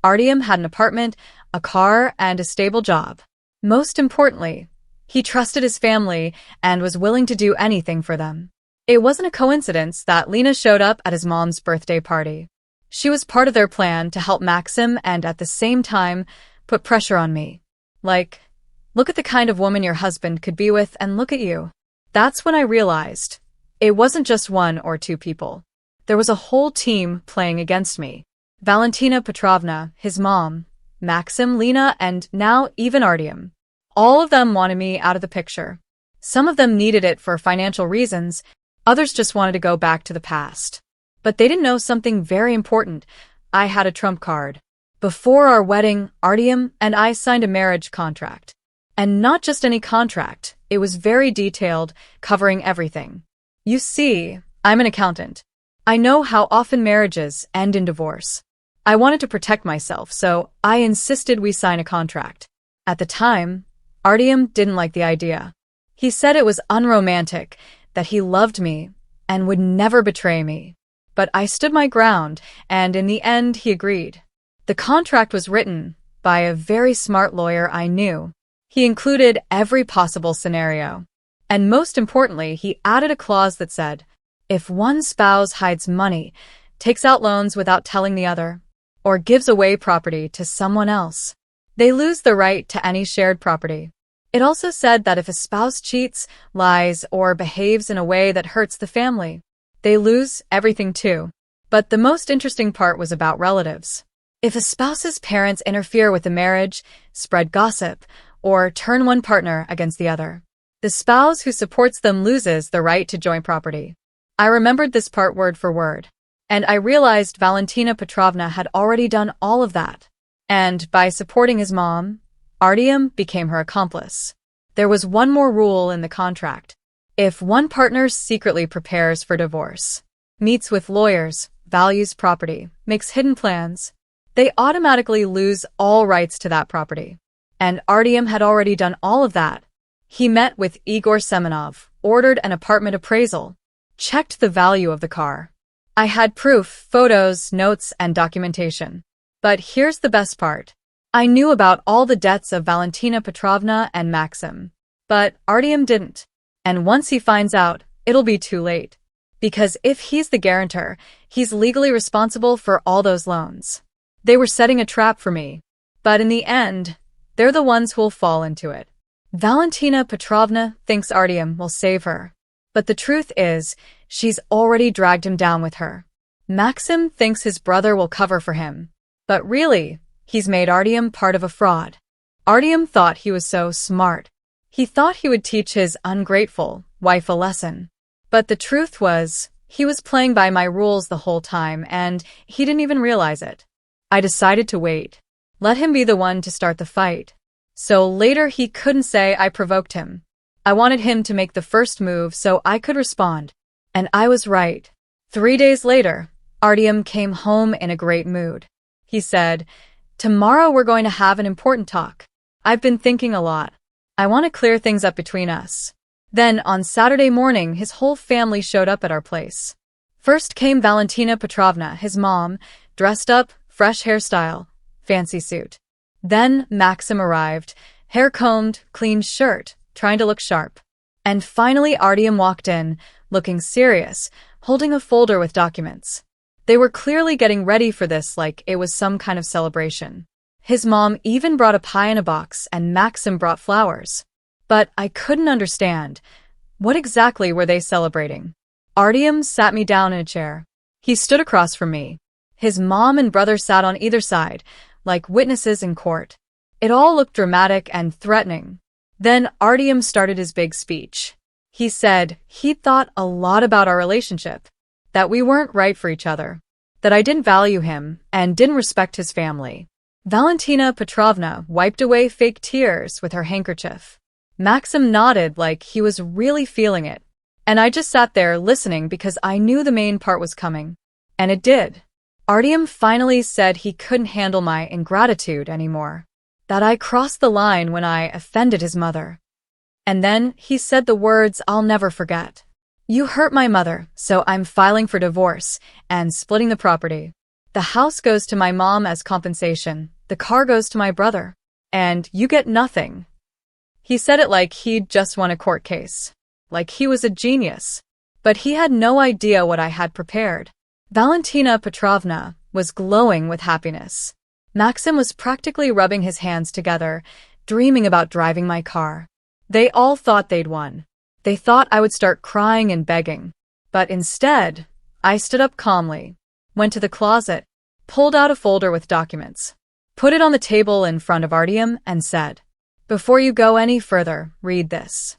Artyom had an apartment, a car, and a stable job. Most importantly, he trusted his family and was willing to do anything for them. It wasn't a coincidence that Lena showed up at his mom's birthday party. She was part of their plan to help Maxim and at the same time put pressure on me. Like, look at the kind of woman your husband could be with and look at you. That's when I realized it wasn't just one or two people. There was a whole team playing against me. Valentina Petrovna, his mom, Maxim, Lena, and now even Artyom. All of them wanted me out of the picture. Some of them needed it for financial reasons, others just wanted to go back to the past. But they didn't know something very important. I had a trump card. Before our wedding, Artyom and I signed a marriage contract. And not just any contract, it was very detailed, covering everything. You see, I'm an accountant. I know how often marriages end in divorce. I wanted to protect myself, so I insisted we sign a contract. At the time, Artyom didn't like the idea. He said it was unromantic, that he loved me and would never betray me. But I stood my ground, and in the end, he agreed. The contract was written by a very smart lawyer I knew. He included every possible scenario. And most importantly, he added a clause that said, if one spouse hides money, takes out loans without telling the other, or gives away property to someone else, they lose the right to any shared property. It also said that if a spouse cheats, lies, or behaves in a way that hurts the family, they lose everything too. But the most interesting part was about relatives. If a spouse's parents interfere with the marriage, spread gossip, or turn one partner against the other, the spouse who supports them loses the right to joint property. I remembered this part word for word. And I realized Valentina Petrovna had already done all of that. And by supporting his mom, Artyom became her accomplice. There was one more rule in the contract. If one partner secretly prepares for divorce, meets with lawyers, values property, makes hidden plans, they automatically lose all rights to that property. And Artyom had already done all of that. He met with Igor Semenov, ordered an apartment appraisal, checked the value of the car. I had proof, photos, notes, and documentation. But here's the best part. I knew about all the debts of Valentina Petrovna and Maxim. But Artyom didn't. And once he finds out, it'll be too late. Because if he's the guarantor, he's legally responsible for all those loans. They were setting a trap for me. But in the end, they're the ones who'll fall into it. Valentina Petrovna thinks Artyom will save her. But the truth is, she's already dragged him down with her. Maxim thinks his brother will cover for him. But really, he's made Artyom part of a fraud. Artyom thought he was so smart. He thought he would teach his ungrateful wife a lesson. But the truth was, he was playing by my rules the whole time, and he didn't even realize it. I decided to wait. Let him be the one to start the fight. So later he couldn't say I provoked him. I wanted him to make the first move so I could respond. And I was right. 3 days later, Artyom came home in a great mood. He said, "Tomorrow we're going to have an important talk. I've been thinking a lot. I want to clear things up between us." Then, on Saturday morning, his whole family showed up at our place. First came Valentina Petrovna, his mom, dressed up, fresh hairstyle, fancy suit. Then Maxim arrived, hair combed, clean shirt, trying to look sharp. And finally Artyom walked in, looking serious, holding a folder with documents. They were clearly getting ready for this like it was some kind of celebration. His mom even brought a pie in a box and Maxim brought flowers. But I couldn't understand. What exactly were they celebrating? Artyom sat me down in a chair. He stood across from me. His mom and brother sat on either side, like witnesses in court. It all looked dramatic and threatening. Then Artyom started his big speech. He said he'd thought a lot about our relationship, that we weren't right for each other, that I didn't value him and didn't respect his family. Valentina Petrovna wiped away fake tears with her handkerchief. Maxim nodded like he was really feeling it, and I just sat there listening because I knew the main part was coming. And it did. Artyom finally said he couldn't handle my ingratitude anymore, that I crossed the line when I offended his mother. And then he said the words I'll never forget. "You hurt my mother, so I'm filing for divorce and splitting the property. The house goes to my mom as compensation, the car goes to my brother, and you get nothing." He said it like he'd just won a court case, like he was a genius. But he had no idea what I had prepared. Valentina Petrovna was glowing with happiness. Maxim was practically rubbing his hands together, dreaming about driving my car. They all thought they'd won. They thought I would start crying and begging. But instead, I stood up calmly, went to the closet, pulled out a folder with documents, put it on the table in front of Artyom and said, "Before you go any further, read this."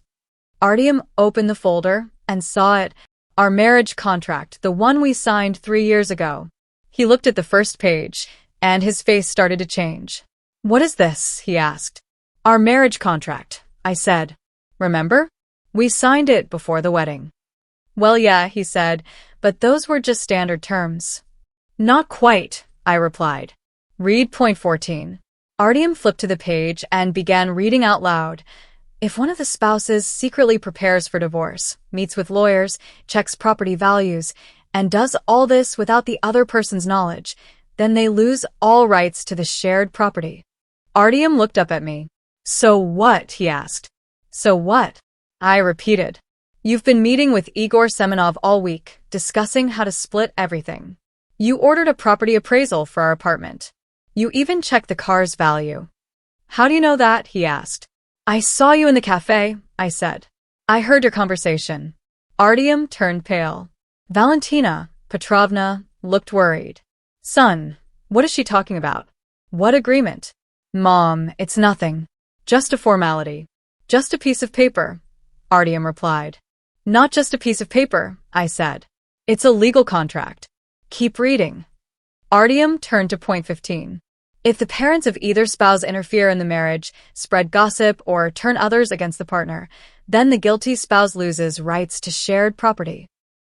Artyom opened the folder and saw it, our marriage contract, the one we signed 3 years ago. He looked at the first page, and his face started to change. "What is this?" he asked. "Our marriage contract," I said. "Remember? We signed it before the wedding." "Well, yeah," he said, "but those were just standard terms." "Not quite," I replied. "Read point 14. Artyom flipped to the page and began reading out loud. "If one of the spouses secretly prepares for divorce, meets with lawyers, checks property values, and does all this without the other person's knowledge, then they lose all rights to the shared property." Artyom looked up at me. "So what?" he asked. "So what?" I repeated. "You've been meeting with Igor Semenov all week, discussing how to split everything. You ordered a property appraisal for our apartment. You even checked the car's value." "How do you know that?" he asked. "I saw you in the cafe," I said. "I heard your conversation." Artyom turned pale. Valentina Petrovna looked worried. "Son, what is she talking about? What agreement?" "Mom, it's nothing. Just a formality. Just a piece of paper," Artyom replied. "Not just a piece of paper," I said. "It's a legal contract. Keep reading." Artyom turned to point 15. "If the parents of either spouse interfere in the marriage, spread gossip, or turn others against the partner, then the guilty spouse loses rights to shared property."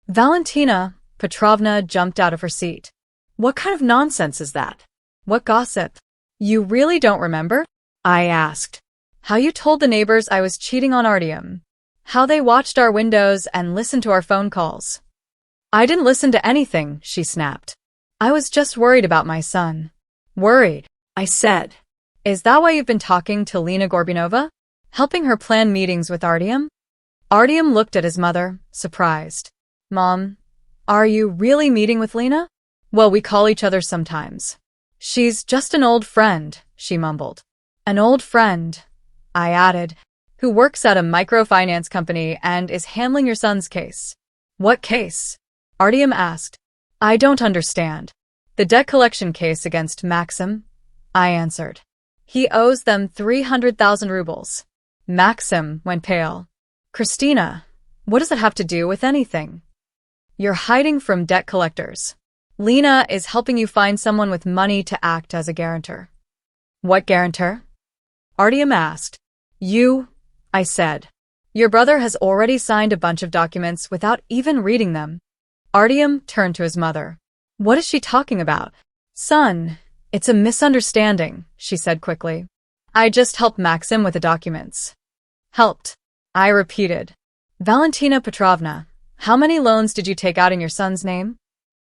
Valentina Petrovna jumped out of her seat. "What kind of nonsense is that? What gossip?" "You really don't remember?" I asked. "How you told the neighbors I was cheating on Artyom. How they watched our windows and listened to our phone calls." "I didn't listen to anything," she snapped. "I was just worried about my son." "Worried?" I said. "Is that why you've been talking to Lena Gorbunova? Helping her plan meetings with Artyom?" Artyom looked at his mother, surprised. "Mom, are you really meeting with Lena?" "Well, we call each other sometimes." "She's just an old friend," she mumbled. "An old friend," I added, "who works at a microfinance company and is handling your son's case." "What case?" Artyom asked. "I don't understand." "The debt collection case against Maxim," I answered. "He owes them 300,000 rubles. Maxim went pale. "Kristina, what does it have to do with anything?" "You're hiding from debt collectors. Lena is helping you find someone with money to act as a guarantor." "What guarantor?" Artyom asked. "You," I said. Your brother has already signed a bunch of documents without even reading them. Artyom turned to his mother. What is she talking about? Son, it's a misunderstanding, she said quickly. I just helped Maxim with the documents. Helped, I repeated. Valentina Petrovna, how many loans did you take out in your son's name?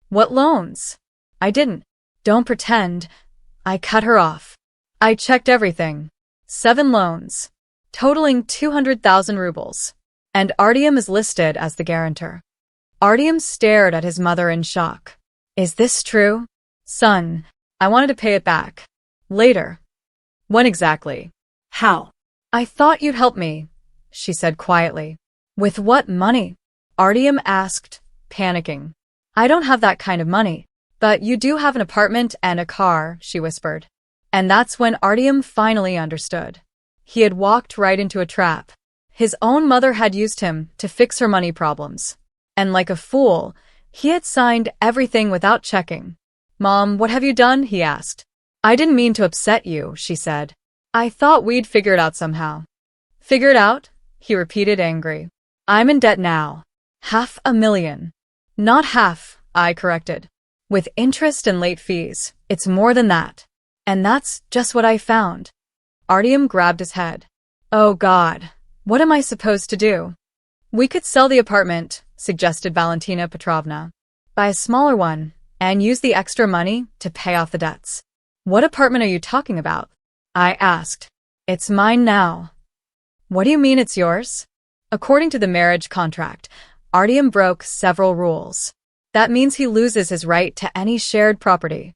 What loans? I didn't. Don't pretend. I cut her off. I checked everything. 7 loans, totaling 200,000 rubles. And Artyom is listed as the guarantor. Artyom stared at his mother in shock. Is this true? Son, I wanted to pay it back. Later. When exactly? How? I thought you'd help me, she said quietly. With what money? Artyom asked, panicking. I don't have that kind of money. But you do have an apartment and a car, she whispered. And that's when Artyom finally understood. He had walked right into a trap. His own mother had used him to fix her money problems. And like a fool, he had signed everything without checking. Mom, what have you done? He asked. I didn't mean to upset you, she said. I thought we'd figure it out somehow. Figure it out? He repeated, angry. I'm in debt now. 500,000. Not half, I corrected. With interest and late fees, it's more than that. And that's just what I found. Artyom grabbed his head. Oh God, what am I supposed to do? We could sell the apartment, suggested Valentina Petrovna. Buy a smaller one, and use the extra money to pay off the debts. What apartment are you talking about? I asked. It's mine now. What do you mean it's yours? According to the marriage contract, Artyom broke several rules. That means he loses his right to any shared property.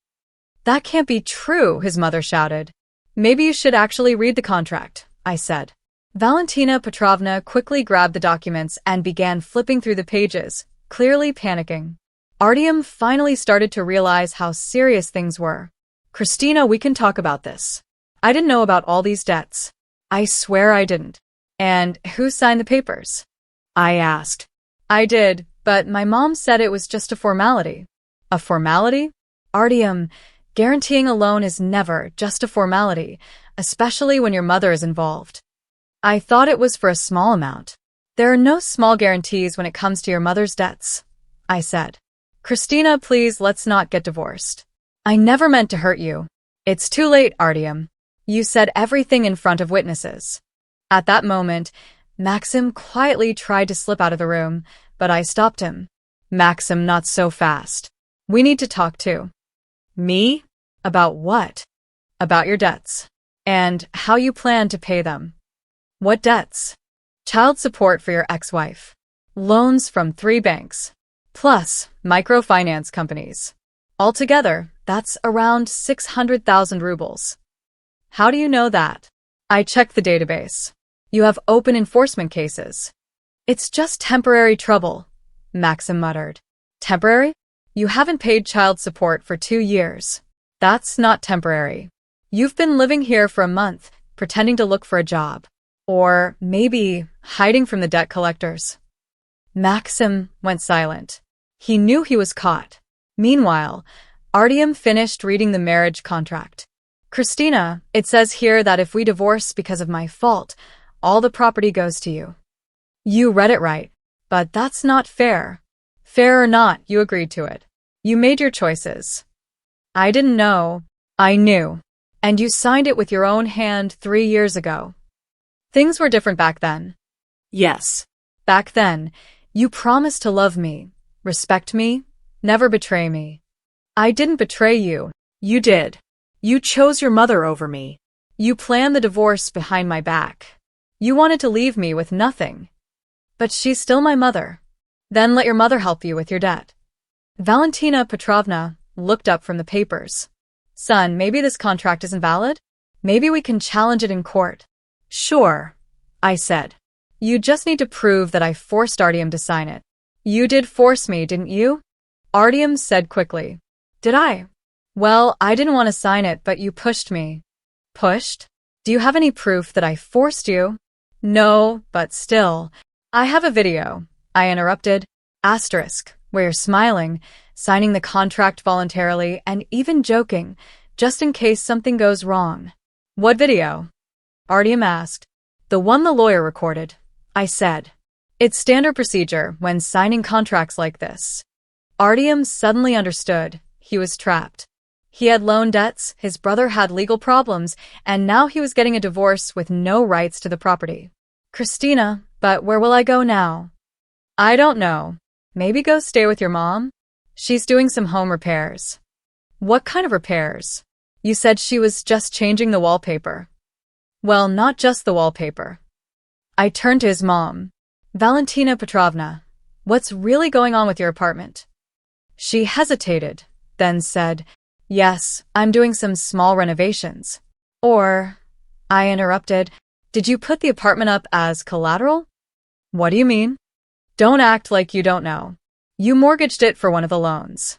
That can't be true, his mother shouted. Maybe you should actually read the contract, I said. Valentina Petrovna quickly grabbed the documents and began flipping through the pages, clearly panicking. Artyom finally started to realize how serious things were. Kristina, we can talk about this. I didn't know about all these debts. I swear I didn't. And who signed the papers? I asked. I did, but my mom said it was just a formality. A formality? Artyom, guaranteeing a loan is never just a formality, especially when your mother is involved. I thought it was for a small amount. There are no small guarantees when it comes to your mother's debts, I said. Kristina, please, let's not get divorced. I never meant to hurt you. It's too late, Artyom. You said everything in front of witnesses. At that moment, Maxim quietly tried to slip out of the room, but I stopped him. Maxim, not so fast. We need to talk too. Me? About what? About your debts. And how you plan to pay them. What debts? Child support for your ex-wife. Loans from 3 banks. Plus microfinance companies. Altogether, that's around 600,000 rubles. How do you know that? I checked the database. You have open enforcement cases. It's just temporary trouble, Maxim muttered. Temporary? You haven't paid child support for 2 years. That's not temporary. You've been living here for a month, pretending to look for a job. Or maybe hiding from the debt collectors. Maxim went silent. He knew he was caught. Meanwhile, Artyom finished reading the marriage contract. Kristina, it says here that if we divorce because of my fault, all the property goes to you. You read it right, but that's not fair. Fair or not, you agreed to it. You made your choices. I didn't know. I knew. And you signed it with your own hand 3 years ago. Things were different back then. Yes. Back then, you promised to love me, respect me, never betray me. I didn't betray you. You did. You chose your mother over me. You planned the divorce behind my back. You wanted to leave me with nothing. But she's still my mother. Then let your mother help you with your debt. Valentina Petrovna looked up from the papers. Son, maybe this contract isn't valid? Maybe we can challenge it in court. Sure, I said. You just need to prove that I forced Artyom to sign it. You did force me, didn't you? Artyom said quickly. Did I? Well, I didn't want to sign it, but you pushed me. Pushed? Do you have any proof that I forced you? No, but still. I have a video, I interrupted. Asterisk, where you're smiling, signing the contract voluntarily, and even joking, just in case something goes wrong. What video? Artyom asked. The one the lawyer recorded, I said. It's standard procedure when signing contracts like this. Artyom suddenly understood. He was trapped. He had loan debts, his brother had legal problems, and now he was getting a divorce with no rights to the property. Kristina, but where will I go now? I don't know. Maybe go stay with your mom? She's doing some home repairs. What kind of repairs? You said she was just changing the wallpaper. Well, not just the wallpaper. I turned to his mom. Valentina Petrovna, what's really going on with your apartment? She hesitated, then said, Yes, I'm doing some small renovations. Or, I interrupted, did you put the apartment up as collateral? What do you mean? Don't act like you don't know. You mortgaged it for one of the loans.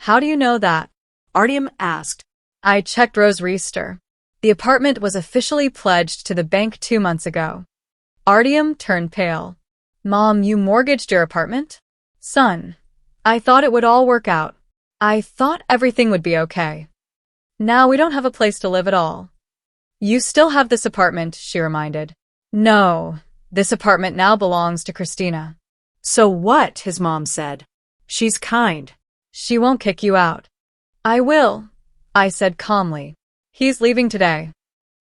How do you know that? Artyom asked. I checked Rose Reister. The apartment was officially pledged to the bank 2 months ago. Artyom turned pale. Mom, you mortgaged your apartment? Son, I thought it would all work out. I thought everything would be okay. Now we don't have a place to live at all. You still have this apartment, she reminded. No, this apartment now belongs to Kristina. So what? His mom said. She's kind. She won't kick you out. I will, I said calmly. He's leaving today.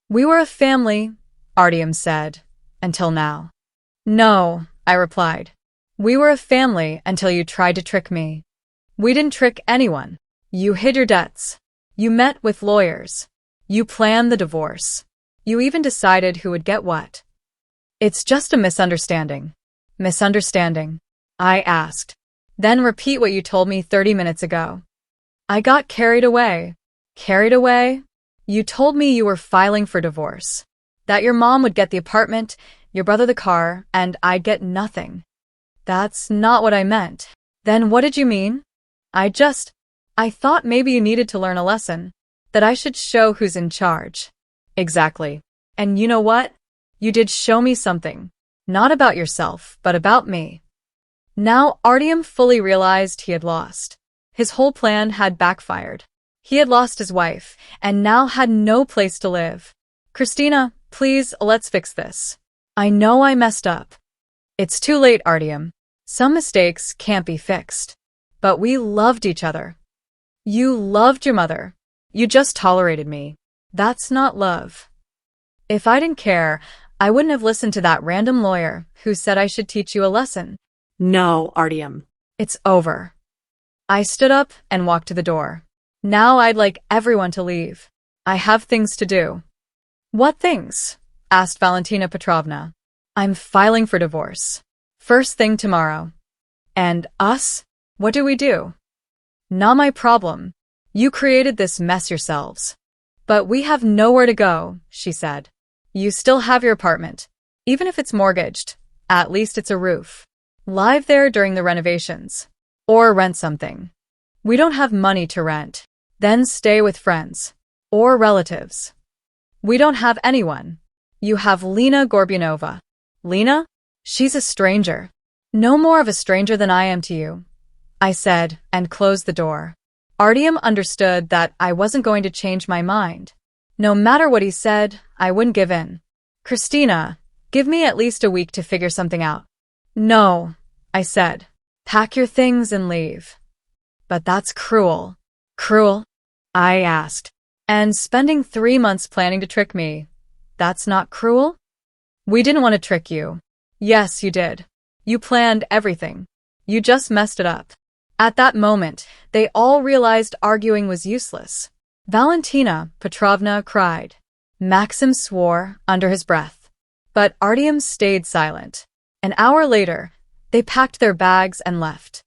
We were a family, Artyom said, until now. No, I replied. We were a family until you tried to trick me. We didn't trick anyone. You hid your debts. You met with lawyers. You planned the divorce. You even decided who would get what. It's just a misunderstanding. Misunderstanding? I asked. Then repeat what you told me 30 minutes ago. I got carried away. Carried away? You told me you were filing for divorce. That your mom would get the apartment, your brother the car, and I'd get nothing. That's not what I meant. Then what did you mean? I thought maybe you needed to learn a lesson. That I should show who's in charge. Exactly. And you know what? You did show me something. Not about yourself, but about me. Now Artyom fully realized he had lost. His whole plan had backfired. He had lost his wife, and now had no place to live. Kristina, please, let's fix this. I know I messed up. It's too late, Artyom. Some mistakes can't be fixed. But we loved each other. You loved your mother. You just tolerated me. That's not love. If I didn't care, I wouldn't have listened to that random lawyer who said I should teach you a lesson. No, Artyom. It's over. I stood up and walked to the door. Now I'd like everyone to leave. I have things to do. What things? Asked Valentina Petrovna. I'm filing for divorce. First thing tomorrow. And us? What do we do? Not my problem. You created this mess yourselves. But we have nowhere to go, she said. You still have your apartment. Even if it's mortgaged, at least it's a roof. Live there during the renovations. Or rent something. We don't have money to rent. Then stay with friends. Or relatives. We don't have anyone. You have Lena Gorbunova. Lena? She's a stranger. No more of a stranger than I am to you, I said, and closed the door. Artyom understood that I wasn't going to change my mind. No matter what he said, I wouldn't give in. Kristina, give me at least a week to figure something out. No, I said. Pack your things and leave. But that's cruel. Cruel? I asked. And spending 3 months planning to trick me, that's not cruel? We didn't want to trick you. Yes, you did. You planned everything. You just messed it up. At that moment, they all realized arguing was useless. Valentina Petrovna cried. Maxim swore under his breath. But Artyom stayed silent. An hour later, they packed their bags and left.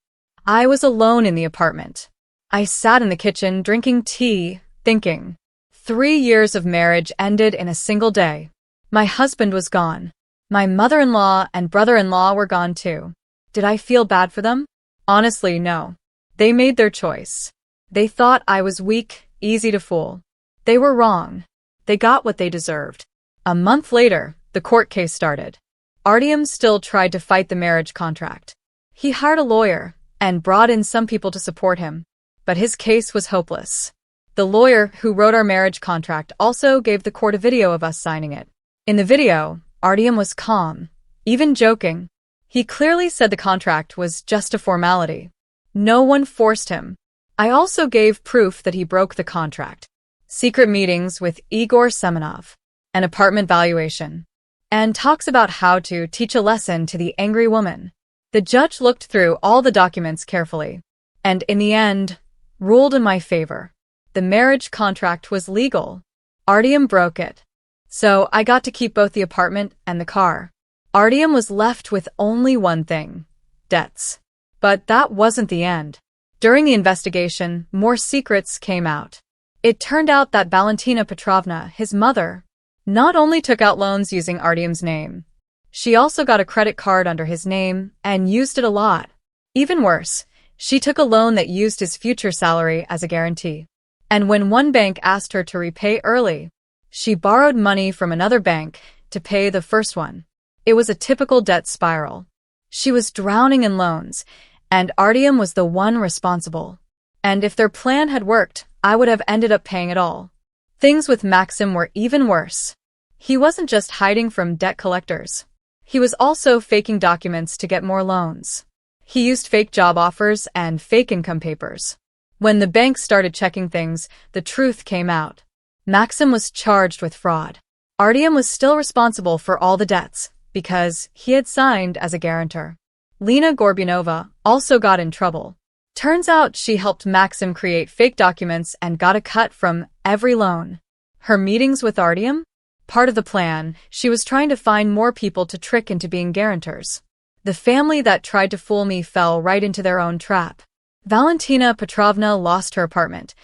I was alone in the apartment. I sat in the kitchen drinking tea, thinking. 3 years of marriage ended in a single day. My husband was gone. My mother-in-law and brother-in-law were gone too. Did I feel bad for them? Honestly, no. They made their choice. They thought I was weak, easy to fool. They were wrong. They got what they deserved. A month later, the court case started. Artyom still tried to fight the marriage contract. He hired a lawyer and brought in some people to support him. But his case was hopeless. The lawyer who wrote our marriage contract also gave the court a video of us signing it. In the video, Artyom was calm, even joking. He clearly said the contract was just a formality. No one forced him. I also gave proof that he broke the contract. Secret meetings with Igor Semenov, an apartment valuation, and talks about how to teach a lesson to the angry woman. The judge looked through all the documents carefully, and in the end, ruled in my favor. The marriage contract was legal. Artyom broke it. So I got to keep both the apartment and the car. Artyom was left with only one thing: debts. But that wasn't the end. During the investigation, more secrets came out. It turned out that Valentina Petrovna, his mother, not only took out loans using Artyom's name, she also got a credit card under his name and used it a lot. Even worse, she took a loan that used his future salary as a guarantee. And when one bank asked her to repay early, she borrowed money from another bank to pay the first one. It was a typical debt spiral. She was drowning in loans, and Artyom was the one responsible. And if their plan had worked, I would have ended up paying it all. Things with Maxim were even worse. He wasn't just hiding from debt collectors. He was also faking documents to get more loans. He used fake job offers and fake income papers. When the bank started checking things, the truth came out. Maxim was charged with fraud. Artyom was still responsible for all the debts because he had signed as a guarantor. Lena Gorbunova also got in trouble. Turns out she helped Maxim create fake documents and got a cut from every loan. Her meetings with Artyom? Part of the plan, she was trying to find more people to trick into being guarantors. The family that tried to fool me fell right into their own trap. Valentina Petrovna lost her apartment.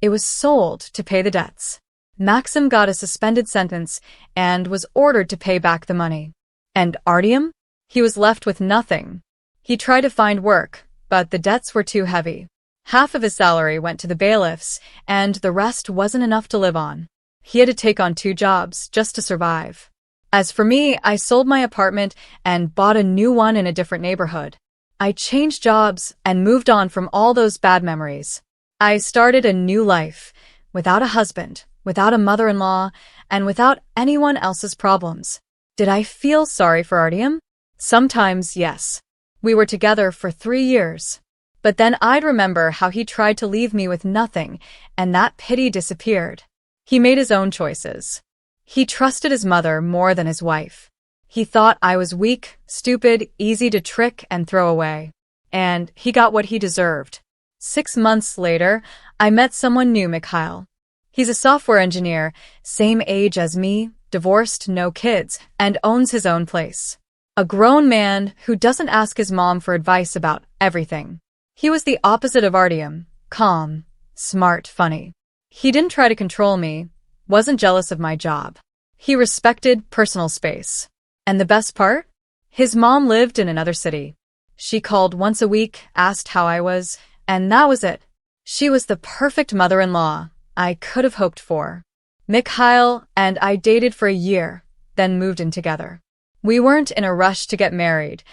It was sold to pay the debts. Maxim got a suspended sentence and was ordered to pay back the money. And Artyom? He was left with nothing. He tried to find work, but the debts were too heavy. Half of his salary went to the bailiffs, and the rest wasn't enough to live on. He had to take on 2 jobs just to survive. As for me, I sold my apartment and bought a new one in a different neighborhood. I changed jobs and moved on from all those bad memories. I started a new life, without a husband, without a mother-in-law, and without anyone else's problems. Did I feel sorry for Artyom? Sometimes, yes. We were together for 3 years. But then I'd remember how he tried to leave me with nothing, and that pity disappeared. He made his own choices. He trusted his mother more than his wife. He thought I was weak, stupid, easy to trick and throw away. And he got what he deserved. 6 months later, I met someone new, Mikhail. He's a software engineer, same age as me, divorced, no kids, and owns his own place. A grown man who doesn't ask his mom for advice about everything. He was the opposite of Artyom, calm, smart, funny. He didn't try to control me, wasn't jealous of my job. He respected personal space. And the best part? His mom lived in another city. She called once a week, asked how I was, and that was it. She was the perfect mother-in-law I could have hoped for. Mikhail and I dated for a year, then moved in together. We weren't in a rush to get married.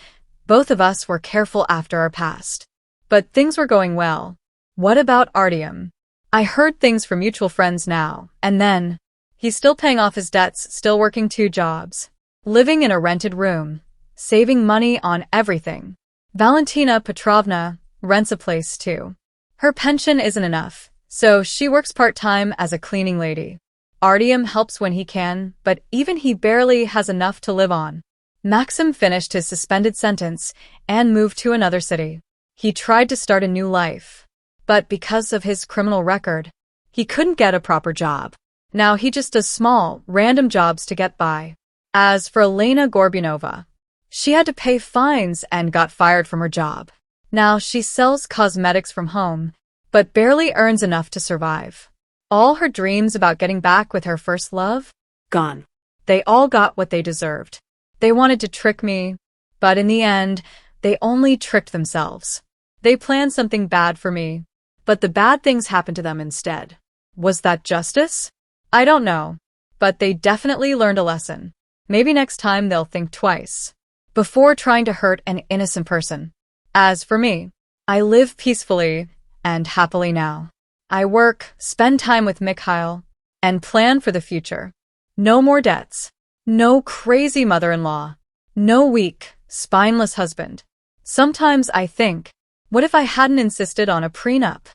Both of us were careful after our past. But things were going well. What about Artyom? I heard things from mutual friends now, and then. He's still paying off his debts, still working 2 jobs. Living in a rented room. Saving money on everything. Valentina Petrovna rents a place too. Her pension isn't enough, so she works part-time as a cleaning lady. Artyom helps when he can, but even he barely has enough to live on. Maxim finished his suspended sentence and moved to another city. He tried to start a new life, but because of his criminal record, he couldn't get a proper job. Now he just does small, random jobs to get by. As for Lena Gorbunova, she had to pay fines and got fired from her job. Now she sells cosmetics from home, but barely earns enough to survive. All her dreams about getting back with her first love? Gone. They all got what they deserved. They wanted to trick me, but in the end, they only tricked themselves. They planned something bad for me, but the bad things happened to them instead. Was that justice? I don't know, but they definitely learned a lesson. Maybe next time they'll think twice before trying to hurt an innocent person. As for me, I live peacefully and happily now. I work, spend time with Mikhail, and plan for the future. No more debts. No crazy mother-in-law. No weak, spineless husband. Sometimes I think, what if I hadn't insisted on a prenup?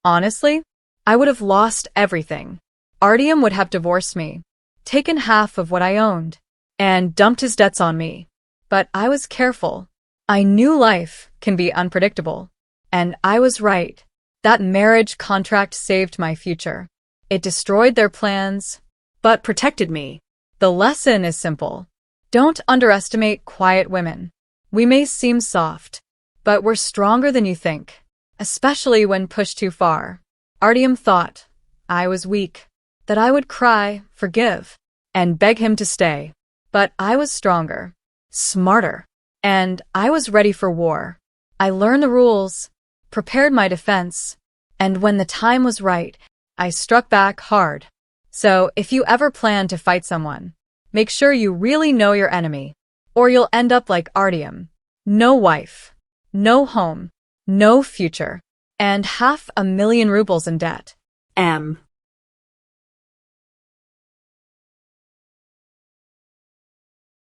Honestly, I would have lost everything. Artyom would have divorced me, taken half of what I owned, and dumped his debts on me. But I was careful. I knew life can be unpredictable. And I was right. That marriage contract saved my future. It destroyed their plans, but protected me. The lesson is simple. Don't underestimate quiet women. We may seem soft, but we're stronger than you think, especially when pushed too far. Artyom thought I was weak, that I would cry, forgive, and beg him to stay. But I was stronger, smarter, and I was ready for war. I learned the rules, prepared my defense, and when the time was right, I struck back hard. So if you ever plan to fight someone, make sure you really know your enemy, or you'll end up like Artyom. No wife, no home, no future, and 500,000 rubles in debt. M.